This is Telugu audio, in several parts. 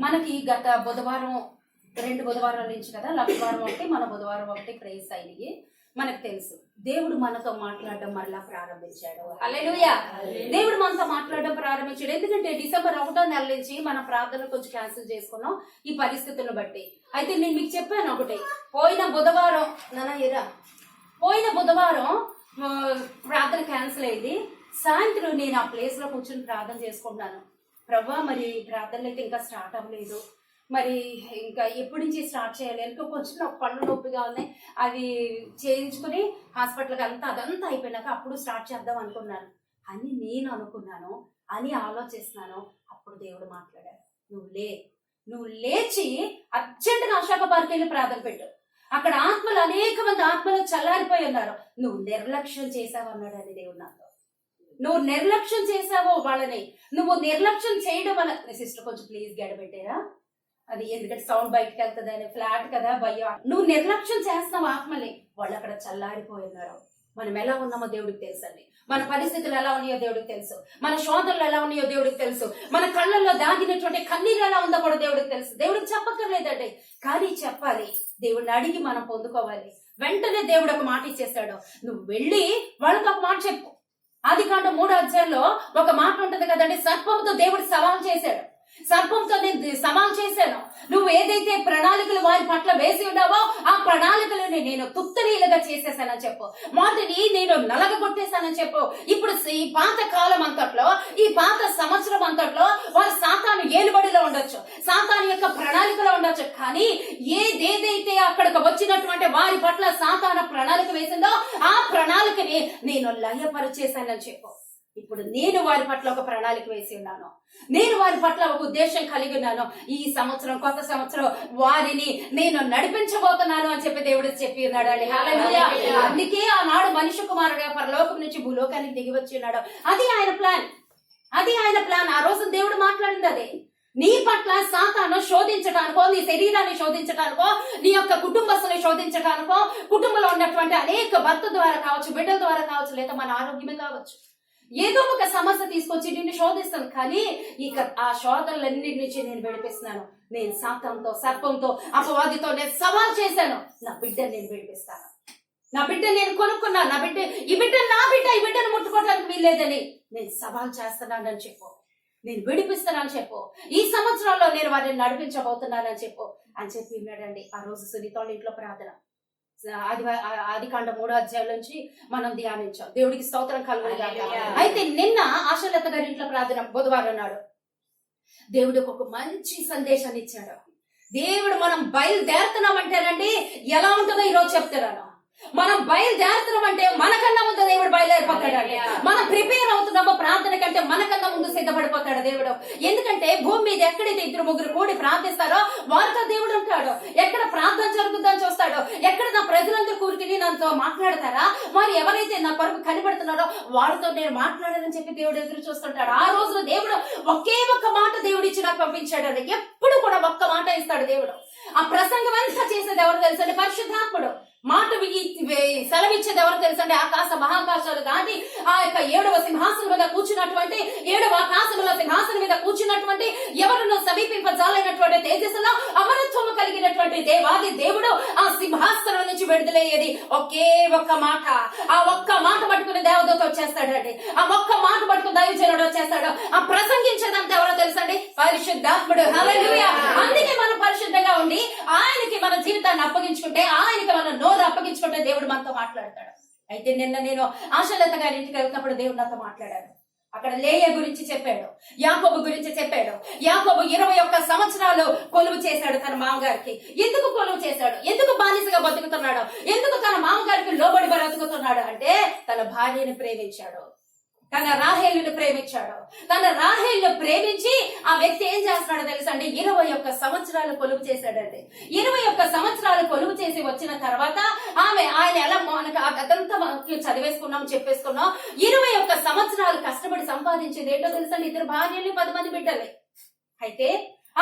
మనకి గత బుధవారం 2 బుధవారాల నుంచి కదా, లక్షవారం ఒకటి, మన బుధవారం ఒకటి ప్రేయర్స్ అయినాయి. మనకు తెలుసు దేవుడు మనతో మాట్లాడడం మరలా ప్రారంభించాడు. హల్లెలూయా. దేవుడు మనతో మాట్లాడడం ప్రారంభించాడు. ఎందుకంటే డిసెంబర్ 1వ నెల నుంచి మన ప్రార్థన కొంచెం క్యాన్సిల్ చేసుకున్నాం ఈ పరిస్థితులను బట్టి. అయితే నేను మీకు చెప్పాను ఒకటి, పోయిన బుధవారం ప్రార్థన క్యాన్సిల్ అయింది. సాయంత్రం నేను ఆ ప్లేస్ లో కూర్చొని ప్రార్థన చేసుకుంటున్నాను. ప్రభా, మరి ప్రార్థనలు అయితే ఇంకా స్టార్ట్ అవ్వలేదు, మరి ఇంకా ఎప్పటి నుంచి స్టార్ట్ చేయాలి, ఎందుకో కొంచెం నాకు పళ్ళు నొప్పిగా ఉన్నాయి, అది చేయించుకుని హాస్పిటల్కి అదంతా అయిపోయినాక అప్పుడు స్టార్ట్ చేద్దాం అనుకున్నాను అని నేను అనుకున్నాను అని ఆలోచిస్తున్నాను. అప్పుడు దేవుడు మాట్లాడాడు, నువ్వు లేచి అర్జెంటుగా అశోక పార్క్ వెళ్ళి ప్రార్థన పెట్టు. అక్కడ ఆత్మలు, అనేక మంది ఆత్మలు చల్లారిపోయి ఉన్నారు. నువ్వు నిర్లక్ష్యం చేసావు అన్నాడు అది దేవుడు నాతో. నువ్వు నిర్లక్ష్యం చేసావో వాళ్ళని, నువ్వు నిర్లక్ష్యం చేయడం వల్ల, సిస్టర్ కొంచెం ప్లీజ్ గడబెట్టారా, అది ఎందుకంటే సౌండ్ బయటకు వెళ్తుంది అని, ఫ్లాట్ కదా భయం. నువ్వు నిర్లక్ష్యం చేస్తున్నావు ఆత్మని, వాళ్ళు అక్కడ చల్లారిపోయి ఉన్నారు. మనం ఎలా ఉన్నామో దేవుడికి తెలుసు అండి. మన పరిస్థితులు ఎలా ఉన్నాయో దేవుడికి తెలుసు, మన శోధనలు ఎలా ఉన్నాయో దేవుడికి తెలుసు, మన కళ్ళల్లో దాగినటువంటి కన్నీరు ఎలా ఉందో కూడా దేవుడికి తెలుసు. దేవుడికి చెప్పక్కర్లేదండి, కానీ చెప్పాలి. దేవుడిని అడిగి మనం పొందుకోవాలి. వెంటనే దేవుడు ఒక మాట ఇచ్చేస్తాడు, నువ్వు వెళ్ళి వాళ్ళకి ఒక మాట చెప్పు. ఆదికాండం 3వ అధ్యాయంలో ఒక మాట ఉంటుంది కదండి, సర్పంతో దేవుడు సవాల్ చేశాడు. సర్పంతో నేను సవాల్ చేశాను, నువ్వు ఏదైతే ప్రణాళికలు వారి పట్ల వేసి ఉన్నావో ఆ ప్రణాళికలని నేను తుత్తరీలుగా చేసేసానని చెప్పు, వాటిని నేను నలగగొట్టేశానని చెప్పు. ఇప్పుడు ఈ పాత కాలం అంతట్లో, ఈ పాత సంవత్సరం అంతట్లో వారు సాతాను ఏలుబడిలో ఉండొచ్చు, సాతాను యొక్క ప్రణాళికలో ఉండొచ్చు, కానీ ఏదేదైతే అక్కడికి వచ్చినటువంటి వారి పట్ల సాతాను ప్రణాళిక వేసిందో ఆ ప్రణాళికని నేను లయపరిచేశానని చెప్పు. ఇప్పుడు నేను వారి పట్ల ఒక ప్రణాళిక వేసి ఉన్నాను, నేను వారి పట్ల ఒక ఉద్దేశం కలిగి ఉన్నాను. ఈ సంవత్సరం, కొత్త సంవత్సరం వారిని నేను నడిపించబోతున్నాను అని చెప్పి దేవుడు చెప్పి ఉన్నాడు అండి. హల్లెలూయా. అందుకే ఆనాడు మనిషి కుమారుడుగా పరలోకం నుంచి భూలోకానికి దిగి వచ్చి ఉన్నాడు. అది ఆయన ప్లాన్. ఆ రోజు దేవుడు మాట్లాడింది అదే. నీ పట్ల సాతాను శోధించడానికో, నీ శరీరాన్ని శోధించడానికో, నీ యొక్క కుటుంబస్తుని శోధించడానికో, కుటుంబంలో ఉన్నటువంటి అనేక భర్త ద్వారా కావచ్చు, బిడ్డల ద్వారా కావచ్చు, లేదా మన ఆరోగ్యమే కావచ్చు, ఏదో ఒక సమస్య తీసుకొచ్చి నిన్ను శోధిస్తాను. కానీ ఇక ఆ శోధనలన్నిటి నుంచి నేను విడిపిస్తున్నాను. నేను సాతానుతో, సర్పంతో, అపవాదితో నేను సవాల్ చేశాను. నా బిడ్డను నేను విడిపిస్తాను. నా బిడ్డను నేను కొనుక్కున్నాను. ఈ బిడ్డను ముట్టుకోవడానికి వీల్లేదని నేను సవాల్ చేస్తున్నానని చెప్పు, నేను విడిపిస్తున్నానని చెప్పు. ఈ సంవత్సరాల్లో నేను వారిని నడిపించబోతున్నానని చెప్పు అని చెప్పి ఉన్నాడండి. ఆ రోజు సునీత ఇంట్లో ప్రార్థన ఆదికాండం 3వ అధ్యాయం నుంచి మనం ధ్యానించాం. దేవుడికి స్తోత్రం కలుగును. అయితే నిన్న ఆశలత గారి ఇంట్లో ప్రార్థన బుధవారం నాడు దేవుడికి ఒక మంచి సందేశాన్ని ఇచ్చాడు. దేవుడు మనం బయలుదేరుతున్నామంటేనండి ఎలా ఉంటుందో ఈ రోజు చెప్తున్నాను. మనం బయలుదేరుతున్నాం అంటే మనకన్నా ముందు దేవుడు బయలుదేరిపోతాడు. మనం ప్రిపేర్ అవుతున్నామో ప్రార్థన కంటే మనకన్నా ముందు సిద్ధపడిపోతాడు దేవుడు. ఎందుకంటే భూమి మీద ఎక్కడైతే 2-3 కూడి ప్రార్థిస్తారో వారితో దేవుడు ఉంటాడు. ఎక్కడ ప్రార్థన జరుగుతుందని చూస్తాడు, ఎక్కడ నా ప్రజలందరూ కూర్చుని నాతో మాట్లాడతారా, వారు ఎవరైతే నా కొరకు కనిపెడుతున్నారో వారితో నేను మాట్లాడాలని చెప్పి దేవుడు ఎదురు చూస్తుంటాడు. ఆ రోజున దేవుడు ఒకే ఒక్క మాట దేవుడు ఇచ్చి నాకు పంపించాడు. ఎప్పుడు కూడా ఒక్క మాట ఇస్తాడు దేవుడు. ఆ ప్రసంగం అంతా చేసేది ఎవరు తెలుసండి? పరిశుద్ధాత్ముడు. మాట సెలవిచ్చేది ఎవరు తెలుసండి? ఆకాశ మహాకాశాలు దాటి ఆ యొక్క 7వ సింహాసనం మీద కూర్చున్నటువంటి, 7వ ఆకాశముల సింహాసనం మీద కూర్చున్నటువంటి, ఎవరును సమీపింపజాలైనటువంటి తేజస్సులో అమరత్వము కలిగినటువంటి దేవాది దేవుడు ఆ సింహాసనం నుంచి విడుదలయ్యేది ఒకే ఒక్క మాట. ఆ ఒక్క మాట పట్టుకుని దేవదూత వచ్చేస్తాడండి. ఆ ఒక్క మాట పట్టుకుని దైవజనుడు వచ్చేస్తాడు. ఆ ప్రసంగించేదంతా ఎవరో తెలుసండి? పరిశుద్ధాత్ముడు. హల్లెలూయా. అందుకే మనం పరిశుద్ధంగా ఉండి ఆయనకి మన జీవితాన్ని అప్పగించుకుంటే, ఆయనకి మన నోరు అప్పగించుకుంటే దేవుడు మనతో మాట్లాడతాడు. అయితే నిన్న నేను ఆశలత గారి ఇంటికి వెళ్తున్నప్పుడు దేవుడు నాతో మాట్లాడాడు. అక్కడ లేయ గురించి చెప్పాడు, యాకోబు గురించి చెప్పాడు. యాకోబు 21 సంవత్సరాలు కొలువు చేశాడు తన మామగారికి. ఎందుకు కొలువు చేశాడు? ఎందుకు బానిసగా బతుకుతున్నాడు? ఎందుకు తన మామగారికి లోబడి బ్రతుకుతున్నాడు అంటే తన భార్యని ప్రేమించాడు, తన రాహేలుని ప్రేమించాడు. తన రాహేలును ప్రేమించి ఆ వ్యక్తి ఏం చేస్తున్నాడో తెలుసండి? 21 సంవత్సరాలు కొలువు చేశాడండి. 21 సంవత్సరాలు కొలువు చేసి వచ్చిన తర్వాత ఆయన ఎలా మనకు అదంతా చదివేసుకున్నాం, చెప్పేసుకున్నాం. 21 సంవత్సరాలు కష్టపడి సంపాదించింది ఏంటో తెలుసండి? 2 భార్యల్ని 10 మంది బిడ్డలే. అయితే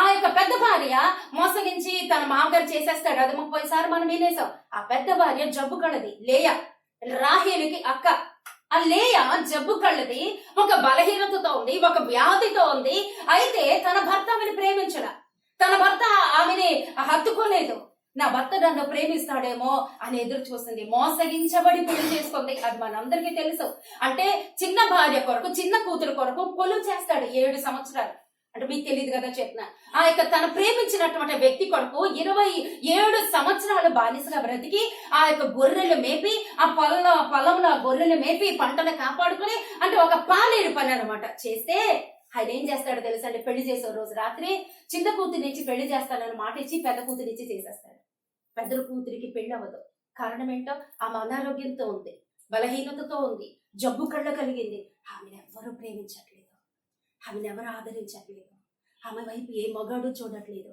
ఆ యొక్క పెద్ద భార్య మోసగించి తన మామగారు చేసేస్తాడు. అది 30 సార్లు మనం వినేసాం. ఆ పెద్ద భార్య జబ్బు కలది, లేయ, రాహేలుకి అక్క. ఆ లేయ జబ్బు కళ్ళది, ఒక బలహీనతతో ఉంది, ఒక వ్యాధితో ఉంది. అయితే తన భర్త ఆమెను ప్రేమించడా, నా భర్త నన్ను ప్రేమిస్తాడేమో అని ఎదురు చూసింది, మోసగించబడి పెళ్లి చేసుకుంది. అది మనందరికీ తెలుసు. అంటే చిన్న భార్య కొరకు, చిన్న కూతురు కొరకు కొలువు చేస్తాడు 7 సంవత్సరాలు. అంటే మీకు తెలియదు కదా చెప్తున్నా. ఆ యొక్క తన ప్రేమించినటువంటి వ్యక్తి కొరకు 27 సంవత్సరాలు బానిసగా బ్రతికి ఆ యొక్క గొర్రెలు మేపి, ఆ పొలంలో గొర్రెలు మేపి పంటను కాపాడుకుని, అంటే ఒక పాలేరు పని అనమాట చేస్తే ఆయన ఏం చేస్తాడో తెలుసా అండి? పెళ్లి చేసే రోజు రాత్రి చిన్న కూతురినిచ్చి పెళ్లి చేస్తానని మాట ఇచ్చి పెద్ద కూతురినిచ్చి చేసేస్తాడు. పెద్ద కూతురికి పెళ్లి అవ్వదు. కారణం ఏంటో, ఆమె అనారోగ్యంతో ఉంది, బలహీనతతో ఉంది, జబ్బు కళ్ళ కలిగింది. ఆమెను ఎవరు ప్రేమించట్లేదు, ఆమెను ఎవరు ఆదరించట్లేదు, ఆమె వైపు ఏ మగాడు చూడట్లేదు,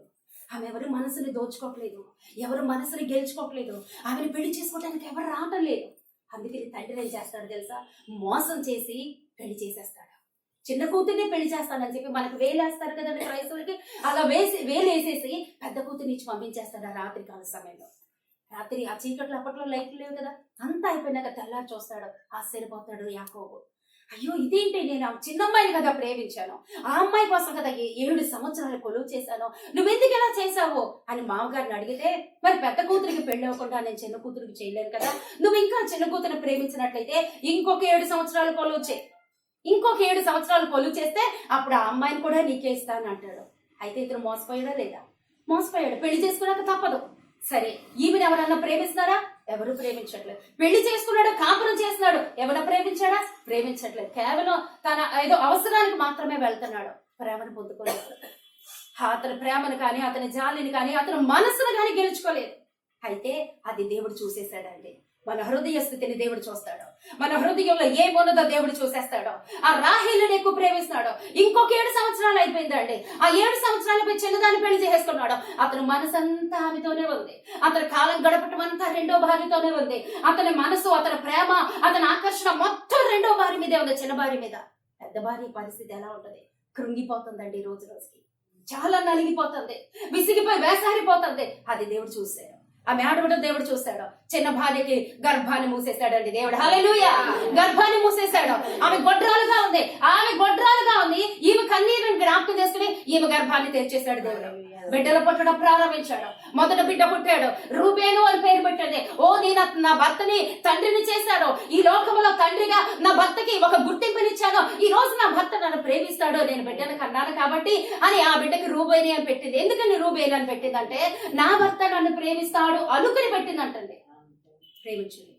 ఆమె ఎవరు మనసుని దోచుకోవట్లేదు, ఎవరు మనసుని గెలుచుకోవట్లేదు, ఆమెను పెళ్లి చేసుకోవడానికి ఎవరు రావటం లేదు. అందుకని తండ్రి ఏం చేస్తాడు తెలుసా? మోసం చేసి పెళ్లి చేసేస్తాడు. చిన్న కూతుర్ని పెళ్లి చేస్తానని చెప్పి మనకు వేలేస్తారు కదండి క్రైస్తవులకి, అలా వేలేసేసి పెద్ద కూతుర్ని ఇచ్చి పంపించేస్తాడు ఆ రాత్రి కాల సమయంలో. రాత్రి ఆ చీకట్లో అప్పట్లో లైట్లు లేవు కదా, అంతా అయిపోయినాక తెల్లారి చూస్తాడు, ఆశ్చర్యపోతాడు యాకోబు. అయ్యో ఇదేంటి, నేను ఆ చిన్నమ్మాయిని కదా ప్రేమించాను, ఆ అమ్మాయి కోసం కదా 7 సంవత్సరాలు కొలువు చేశాను, నువ్వెందుకు ఇలా చేశావు అని మామగారిని అడిగితే, మరి పెద్ద కూతురికి పెళ్లి అవ్వకుండా నేను చిన్న కూతురికి చేయలేను కదా, నువ్వు ఇంకా చిన్న కూతురిని ప్రేమించినట్లయితే ఇంకొక 7 సంవత్సరాలు కొలువు చేయి, ఇంకొక 7 సంవత్సరాలు కొలువు చేస్తే అప్పుడు ఆ అమ్మాయిని కూడా నీకే ఇస్తాను అంటాడు. అయితే ఇతను మోసపోయాడా లేదా? మోసపోయాడు. పెళ్లి చేసుకున్నాక తప్పదు. సరే, ఈమెను ఎవరన్నా ప్రేమిస్తున్నారా? ఎవరు ప్రేమించట్లేదు. పెళ్లి చేసుకున్నాడు, కాపురం చేస్తున్నాడు, ఎవరైనా ప్రేమించాడా? ప్రేమించట్లేదు. కేవలం తన ఏదో అవసరానికి మాత్రమే వెళ్తున్నాడు, ప్రేమను పొందుకోలేదు. అతని ప్రేమను కానీ, అతని జాలిని కానీ, అతని మనసును కానీ గెలుచుకోలేదు. అయితే అది దేవుడు చూసేశాడండి. మన హృదయ స్థితిని దేవుడు చూస్తాడు, మన హృదయంలో ఏమున్నదో దేవుడు చూసేస్తాడు. ఆ రాహేలుని ఎక్కువ ప్రేమిస్తున్నాడు. ఇంకొక 7 సంవత్సరాలు అయిపోయిందండి. ఆ 7 సంవత్సరాలపై చిన్నదాన్ని పెళ్లి చేసుకున్నాడు. అతని మనసంతా ఆమెతోనే ఉంది, అతని కాలం గడపటం అంతా రెండో భార్యతోనే ఉంది. అతని మనసు, అతని ప్రేమ, అతని ఆకర్షణ మొత్తం రెండో భార్య మీదే ఉంది, చిన్న భార్య మీద. పెద్ద భార్య పరిస్థితి ఎలా ఉంటుంది? కృంగిపోతుందండి, రోజు రోజుకి చాలా నలిగిపోతుంది, విసిగిపోయి వేసారిపోతుంది. అది దేవుడు చూశాడు. ఆమె ఆడబిడ్డ దేవుడు చూశాడు. చిన్న భార్యకి గర్భాన్ని మూసేశాడండి దేవుడు. హల్లెలూయా! గర్భాన్ని మూసేశాడు. ఆమె గొడ్రాలుగా ఉంది, ఈమె కన్నీరుని జ్ఞాపకం చేసుకుని ఈమె గర్భాన్ని తెరిచేశాడు దేవుడు. బిడ్డలు పుట్టడం ప్రారంభించాడు. మొదట బిడ్డ పుట్టాడు, రూబేను అని పేరు పెట్టండి. ఓ నేను నా భర్తని తండ్రిని చేశాను, ఈ లోకంలో తండ్రిగా నా భర్తకి ఒక గుర్తింపునిచ్చాను, ఈ రోజు నా భర్త నన్ను ప్రేమిస్తాడు, నేను బిడ్డను కన్నాను కాబట్టి అని ఆ బిడ్డకి రూబేని అని పెట్టింది. ఎందుకని రూబేని అని పెట్టిందంటే, నా భర్త నన్ను ప్రేమిస్తాడు అనుకుని పెట్టిందంటండి. ప్రేమించింది,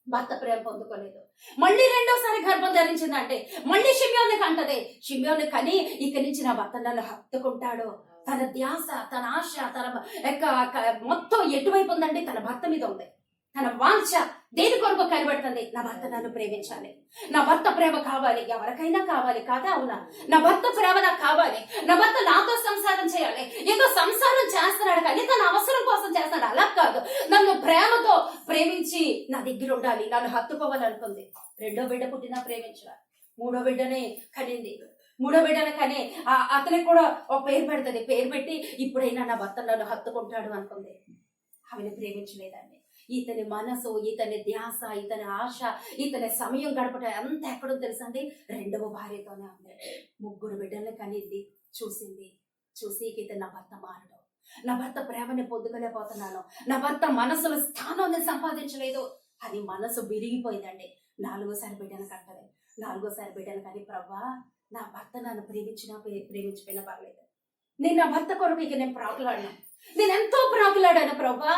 భర్త ప్రేమ పొందుకోలేదు. మళ్ళీ రెండోసారి గర్భం ధరించిందంటే మళ్ళీ షిమ్యోని కంటది. షిమ్యోని కని ఇక్కడి నుంచి నా భర్త నన్ను హత్తుకుంటాడు. తన ధ్యాస, తన ఆశ, తన మొత్తం ఎటువైపు ఉందండి? తన భర్త మీద ఉంది. తన వాంఛ దేని కొరకు కనబడుతుంది? నా భర్త నన్ను ప్రేమించాలి, నా భర్త ప్రేమ కావాలి, ఎవరికైనా కావాలి కాదా? అవునా? నా భర్త ప్రేమ నాకు కావాలి, నా భర్త నాతో సంసారం చేయాలి. ఏదో సంసారం చేస్తున్నాడు కానీ తన అవసరం కోసం చేస్తున్నాడు, అలా కాదు. నన్ను ప్రేమతో ప్రేమించి నా దగ్గర ఉండాలి, నన్ను హత్తుకోవాలనుకుంది. రెండో బిడ్డ పుట్టినా ప్రేమించాలి. మూడో బిడ్డనే కనింది. మూడో బిడ్డను కని అతనికి కూడా ఒక పేరు పెడుతుంది. పేరు పెట్టి ఇప్పుడైనా నా భర్త నన్ను హత్తుకుంటాడు అనుకుంది. ఆమెను ప్రేమించలేదండి. ఇతని మనసు, ఇతని ధ్యాస, ఇతని ఆశ, ఇతని సమయం గడపటం అంతా ఎక్కడో తెలుసా అండి? రెండవ భార్యతోనే ఉంది. 3 బిడ్డల్ని కనింది, చూసి ఇతను నా భర్త మారడు, నా భర్త ప్రేమని పొందుకోలేకపోతున్నాను, నా భర్త మనసులో స్థానాన్ని సంపాదించలేదు అని మనసు విరిగిపోయిందండి. 4వసారి బిడ్డను కంటది. 4వసారి బిడ్డను కానీ, ప్రభా నా భర్త నన్ను ప్రేమించిపోయినా పర్లేదు, నేను నా భర్త కొరకు ఇక నేను ప్రాకులాడినా, నేను ఎంతో ప్రాకులాడాను ప్రభా,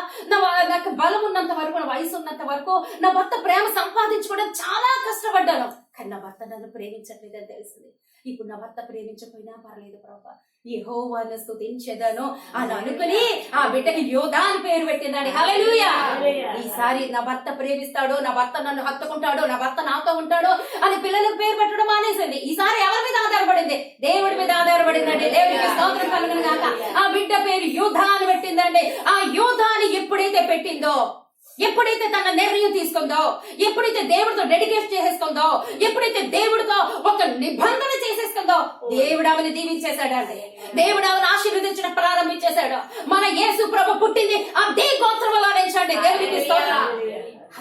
నాకు బలం ఉన్నంత వరకు, నా వయసు ఉన్నంత వరకు నా భర్త ప్రేమ సంపాదించుకోవడం చాలా కష్టపడ్డాను, కానీ నా భర్త నన్ను ప్రేమించట్లేదని తెలిసింది. ఇప్పుడు నా భర్త ప్రేమించకపోయినా పర్లేదు ప్రభా, యెహోవాను స్తుతించెదను అని అనుకుని ఆ బిడ్డకి యోధా అని పేరు పెట్టిందండి. హల్లెలూయా! ఈసారి నా భర్త ప్రేమిస్తాడు, నా భర్త నన్ను హత్తుకుంటాడు, నా భర్త నాతో ఉంటాడు అని పిల్లలకు పేరు పెట్టడం మానేసింది. ఈసారి ఎవరి మీద ఆధారపడింది? దేవుడి మీద ఆధారపడిందండి. దేవుడికి స్తోత్రం కలుగును గాక. ఆ బిడ్డ పేరు యోధా అని పెట్టిందండి. ఆ యోధాని ఎప్పుడైతే పెట్టిందో, ఎప్పుడైతే తన నిర్ణయం తీసుకుందో, ఎప్పుడైతే దేవుడితో డెడికేట్ చేసేస్తుందో, ఎప్పుడైతే దేవుడితో ఒక నిబంధన చేసేస్తుందో, దేవుడు ఆమెను దీవించేశాడండి. దేవుడు ఆమెను ఆశీర్వదించడం ప్రారంభించేశాడు. మన యేసు ప్రభు పుట్టింది అదే గోత్రంలో నుంచండి. దేవుడికి స్తోత్రం.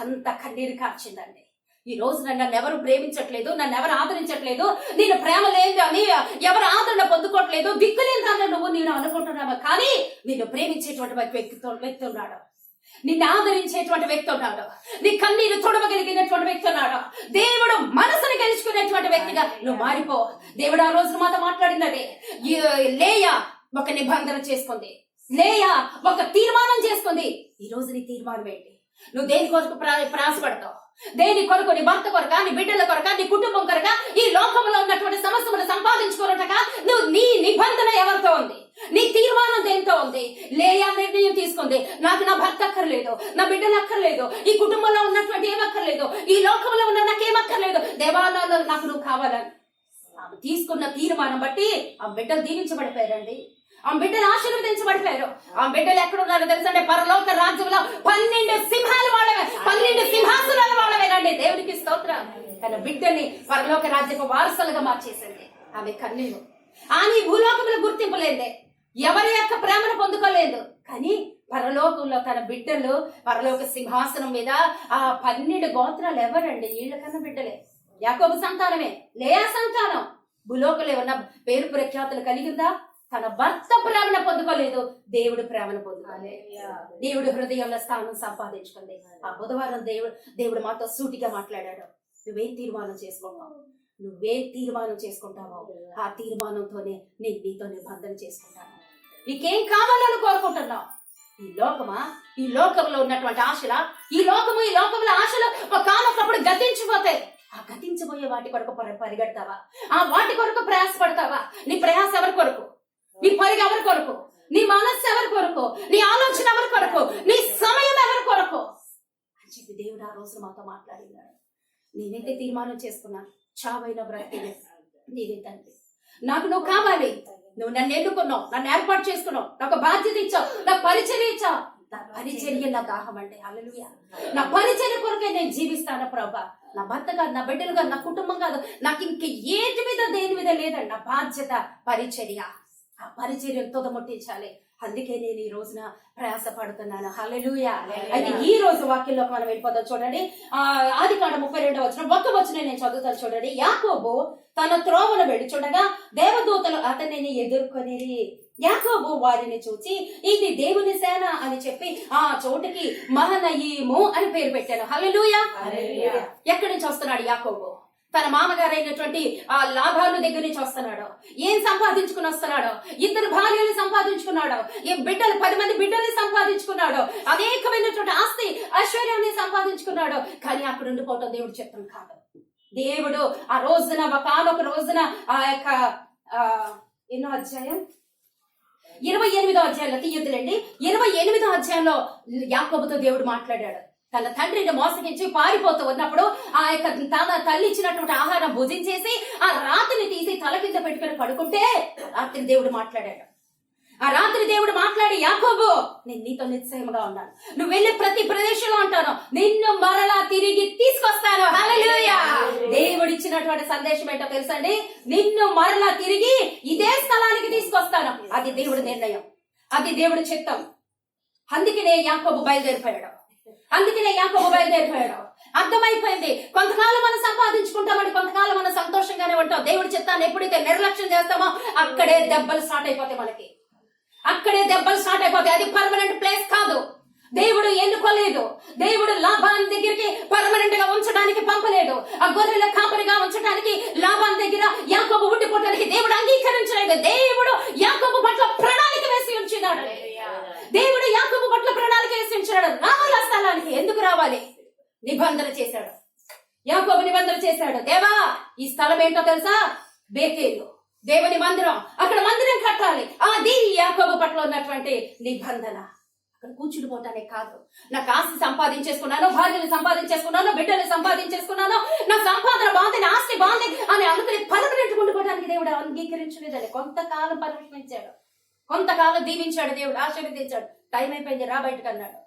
అంత కన్నీరు కార్చిందండి. ఈ రోజు నన్ను ఎవరు ప్రేమించట్లేదు, నన్ను ఎవరు ఆదరించట్లేదు, నేను ప్రేమ లేదు అని ఎవరు ఆదరణ పొందుకోవట్లేదు, దిక్కులేదాన్ని నువ్వు నేను అనుకుంటున్నావా? కానీ నిన్ను ప్రేమించేటువంటి వ్యక్తి ఉన్నాడు, నిన్ను ఆదరించేటువంటి వ్యక్తి ఉన్నాడు, నీ కన్నీరు తొడవగలిగినటువంటి వ్యక్తి ఉన్నాడు. దేవుడు మనసుని గెలుచుకునేటువంటి వ్యక్తిగా నువ్వు మారిపో. దేవుడు ఆ రోజు మాతో మాట్లాడినది. లేయా ఒక నిబంధన చేసుకుంది, లేయా ఒక తీర్మానం చేసుకుంది. ఈ రోజు నీ తీర్మానం ఏంటి? నువ్వు దేని కొరకు ప్రయాసపడతావు? దేని కొరకు? నీ భర్త కొరక, నీ బిడ్డల కొరక, నీ కుటుంబం కొరక, ఈ లోకంలో ఉన్నటువంటి సమస్యలను సంపాదించుకోరటక నువ్వు నీ నిబంధన ఎవరితో ఉంది? నీ తీర్మానం దేంతో ఉంది? లేయా నిర్ణయం తీసుకుంది, నాకు నా భర్త అక్కర్లేదు, నా బిడ్డలు అక్కర్లేదు, ఈ కుటుంబంలో ఉన్నటువంటి ఏమక్కర్లేదు, ఈ లోకంలో ఉన్న నాకేమక్కర్లేదు, దేవాలయాల్లో నాకు నువ్వు కావాలని ఆమె తీసుకున్న తీర్మానం బట్టి ఆ బిడ్డలు దీవించబడిపోయారండి. ఆ బిడ్డలు ఆశీర్వదించబడిపోయారు. ఆ బిడ్డలు ఎక్కడున్నారో తెలుసంటే పరలోక రాజ్యంలో 12 సింహాలు వాళ్ళవే, 12 సింహాసనాలు వాళ్ళవేనండి. దేవునికి స్తోత్రం. తన బిడ్డని పరలోక రాజ్యపు వారసులుగా మార్చేసింది. ఆమె కన్నీరు ఆమె భూలోకంలో గుర్తింపు లేదే, ఎవరి యొక్క ప్రేమను పొందుకోలేదు. కానీ పరలోకంలో తన బిడ్డలు పరలోక సింహాసనం మీద ఆ 12 గోత్రాలు ఎవరండి? వీళ్ళకన్నా బిడ్డలే, యాకోబు సంతానమే, లేయా సంతానం. భూలోకంలో ఏమన్నా పేరు ప్రఖ్యాతులు కలిగిందా? తన భర్త ప్రేమను పొందుకోలేదు, దేవుడు ప్రేమను పొందుకోలే. దేవుడు హృదయంలో స్థానం సంపాదించుకుంది. ఆ బుధవారం దేవుడు మాతో సూటిగా మాట్లాడాడు. నువ్వేం తీర్మానం చేసుకుంటావు? నువ్వేం తీర్మానం చేసుకుంటావో ఆ తీర్మానంతోనే నేను నీతో నిబంధన చేసుకుంటాను. నీకేం కావాలని కోరుకుంటున్నావు? ఈ లోకమా? ఈ లోకంలో ఉన్నటువంటి ఆశల, ఈ లోకంలో ఆశలు ఒకనొకప్పుడు గతించిపోతాయి. ఆ గతించబోయే వాటి కొరకు పరిగెడతావా? ఆ వాటి కొరకు ప్రయాసపడతావా? నీ ప్రయాస ఎవరి కొరకు? నీ పరిగె ఎవరి కొరకు? నీ మనస్సు ఎవరి కొరకు? నీ ఆలోచన ఎవరి కొరకు? నీ సమయం ఎవరి కొరకు అని చెప్పి దేవుడు ఆ రోజు మాతో మాట్లాడినాడు. నేనైతే తీర్మానం చేసుకున్నా, చావైన బ్రతికే నీవే తండ్రి, నాకు నువ్వు కావాలి. నువ్వు నన్ను ఎన్నుకున్నావు, నన్ను ఏర్పాటు చేసుకున్నావు, నాకు బాధ్యత ఇచ్చావు, నాకు పరిచర్య ఇచ్చావు. నా పరిచర్య నా దాహం అంటే హల్లెలూయా. నా పరిచర్య కొరకే నేను జీవిస్తాను ప్రభా. నా భర్త కాదు, నా బిడ్డలు కాదు, నా కుటుంబం కాదు, నాకు ఇంక ఏటి మీద దేని మీద లేదండి. నా బాధ్యత పరిచర్య. ఆ పరిచర్యను తొదముట్టించాలి. అందుకే నేను ఈ రోజున ప్రయాసపడుతున్నాను. హల్లెలూయా. అయితే ఈ రోజు వాక్యంలోకి మనం వెళ్ళిపోతాం. చూడండి, ఆదికాండం 32వ వచనం ఒక్క వచనం నేను చదువుతాను. చూడండి, యాకోబు తన త్రోవను వెళ్ళుచుండగా దేవదూతలు అతనిని ఎదుర్కొనిరి. యాకోబు వారిని చూచి ఇది దేవుని సేన అని చెప్పి ఆ చోటుకి మహనయీము అని పేరు పెట్టాను. హల్లెలూయా. ఎక్కడి నుంచి వస్తున్నాడు యాకోబు? తన మామగారు అయినటువంటి ఆ లాభాలు దగ్గర నుంచి వస్తున్నాడు. ఏం సంపాదించుకుని వస్తున్నాడు? 2 భార్యలు సంపాదించుకున్నాడు, ఈ బిడ్డలు 10 మంది బిడ్డల్ని సంపాదించుకున్నాడు, అనేకమైనటువంటి ఆస్తి ఐశ్వర్యాన్ని సంపాదించుకున్నాడు. కానీ అక్కడ ఉండిపోవటం దేవుడు చిత్తం కాదు. దేవుడు ఆ రోజున ఒకనొక రోజున ఆ యొక్క ఎన్నో అధ్యాయం 28వ అధ్యాయంలో తీయొద్దులండి. 28వ అధ్యాయంలో యాకోబుతో దేవుడు మాట్లాడాడు. తన తండ్రిని మోసగించి పారిపోతూ ఉన్నప్పుడు ఆ యొక్క తన తల్లి ఇచ్చినటువంటి ఆహారం భుజించేసి ఆ రాత్రిని తీసి తల కింద పెట్టుకుని పడుకుంటే రాత్రి దేవుడు మాట్లాడాడు. ఆ రాత్రి దేవుడు మాట్లాడి, యాకోబు నేను నీతో నిశ్చయముగా ఉన్నాను, నువ్వు వెళ్ళే ప్రతి ప్రదేశంలో ఉంటాను, నిన్ను మరలా తిరిగి తీసుకొస్తాను. హల్లెలూయా. దేవుడు ఇచ్చినటువంటి సందేశం ఏంటో తెలుసండి? నిన్ను మరలా తిరిగి ఇదే స్థలానికి తీసుకొస్తాను. అది దేవుడి నిర్ణయం, అది దేవుడి చిత్తం. అందుకనే యాకోబు బయలుదేరిపోయాడు. అర్థమైపోయింది. కొంతకాలం మనం సంపాదించుకుంటామని, కొంతకాలం మనం సంతోషంగానే ఉంటాం. దేవుడి చిత్తాన్ని ఎప్పుడైతే నిర్లక్ష్యం చేస్తామో అక్కడే దెబ్బలు స్టార్ట్ అయిపోతాయి. మనకి అక్కడే దెబ్బలు స్టార్ట్ అయిపోతాయి. అది పర్మనెంట్ ప్లేస్ కాదు. దేవుడు ఎన్నుకోలేదు. దేవుడు లాభాన్ దగ్గరికి పర్మనెంట్ గా ఉంచడానికి పంపలేడు. ఆ గొర్రెల కాపరిగా ఉంచడానికి లాభాన్ దగ్గర యాకోబు ఉండిపోవడానికి దేవుడు అంగీకరించలేదు. దేవుడు యాకోబు పట్ల ప్రణాళిక వేసి ఉంచినాడు. దేవుడు యాకోబు పట్ల ప్రణాళిక వేసి ఉంచినాడు. రావాలి ఆ స్థలానికి. ఎందుకు రావాలి? నిబంధన చేశాడు. యాకోబు నిబంధన చేశాడు. దేవా, ఈ స్థలం ఏంటో తెలుసా? బేతేలు, దేవుని మందిరం. అక్కడ మందిరం కట్టాలి. అది యాకోబు పట్ల ఉన్నటువంటి నిబంధన. అక్కడ కూర్చుండిపోతానే కాదు, నాకు ఆస్తి సంపాదించేసుకున్నాను, భార్యని సంపాదించేసుకున్నాను, బిడ్డని సంపాదించేసుకున్నాను, నా సంపాదన బాగుంది, నా ఆస్తి బాగుంది అని అనుకుని పర్మనెంట్ ఉండిపోవడానికి దేవుడు అంగీకరించలేదని కొంతకాలం పరిరక్షించాడు, కొంతకాలం దీవించాడు, దేవుడు ఆశీర్వదించాడు. టైం అయిపోయింది, రా బయటకు అన్నాడు.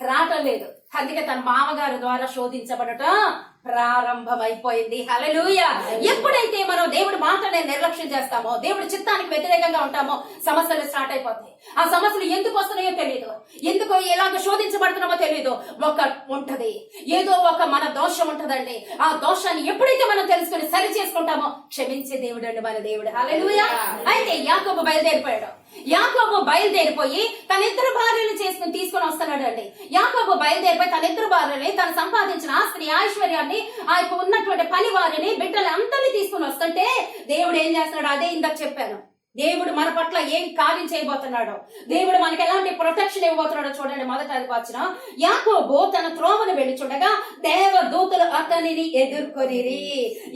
రావటం లేదు. అందుకే తన మామగారు ద్వారా శోధించబడటం ప్రారంభమైపోయింది. హల్లెలూయా. ఎప్పుడైతే మనం దేవుడి మాటని నిర్లక్ష్యం చేస్తామో, దేవుడి చిత్తానికి వ్యతిరేకంగా ఉంటామో, సమస్యలు స్టార్ట్ అయిపోతాయి. ఆ సమస్యలు ఎందుకు వస్తున్నాయో తెలియదు, ఎందుకో ఎలాగ శోధించబడుతున్నామో తెలియదు. ఒక ఉంటది, ఏదో ఒక మన దోషం ఉంటదండి. ఆ దోషాన్ని ఎప్పుడైతే మనం తెలుసుకుని సరి చేసుకుంటామో క్షమించే దేవుడు అండి మన దేవుడు. హల్లెలూయా. అయితే యాకోబు బయలుదేరిపోయాడు. యాకోబు బయలుదేరిపోయి తన ఇద్దరు భార్యలు తీసుకుని వస్తున్నాడు అండి. యాకోబు బయలుదేరిపోయి తన ఇద్దరు భార్యని, తను సంపాదించిన ఆస్తిని, ఐశ్వర్యాన్ని, ఆ ఉన్నటువంటి పని వారిని, బిడ్డలు అందరినీ తీసుకుని వస్తుంటే దేవుడు ఏం చేస్తున్నాడు? అదే ఇందాక చెప్పాను. దేవుడు మన పట్ల ఏం కార్యం చేయబోతున్నాడో, దేవుడు మనకి ఎలాంటి ప్రొటెక్షన్ ఇవ్వబోతున్నాడో చూడండి. మొదట వచ్చిన యాకోబు తన త్రోవను వెళ్ళి చూడగా దేవదూతలు అతనిని ఎదుర్కొనిరి.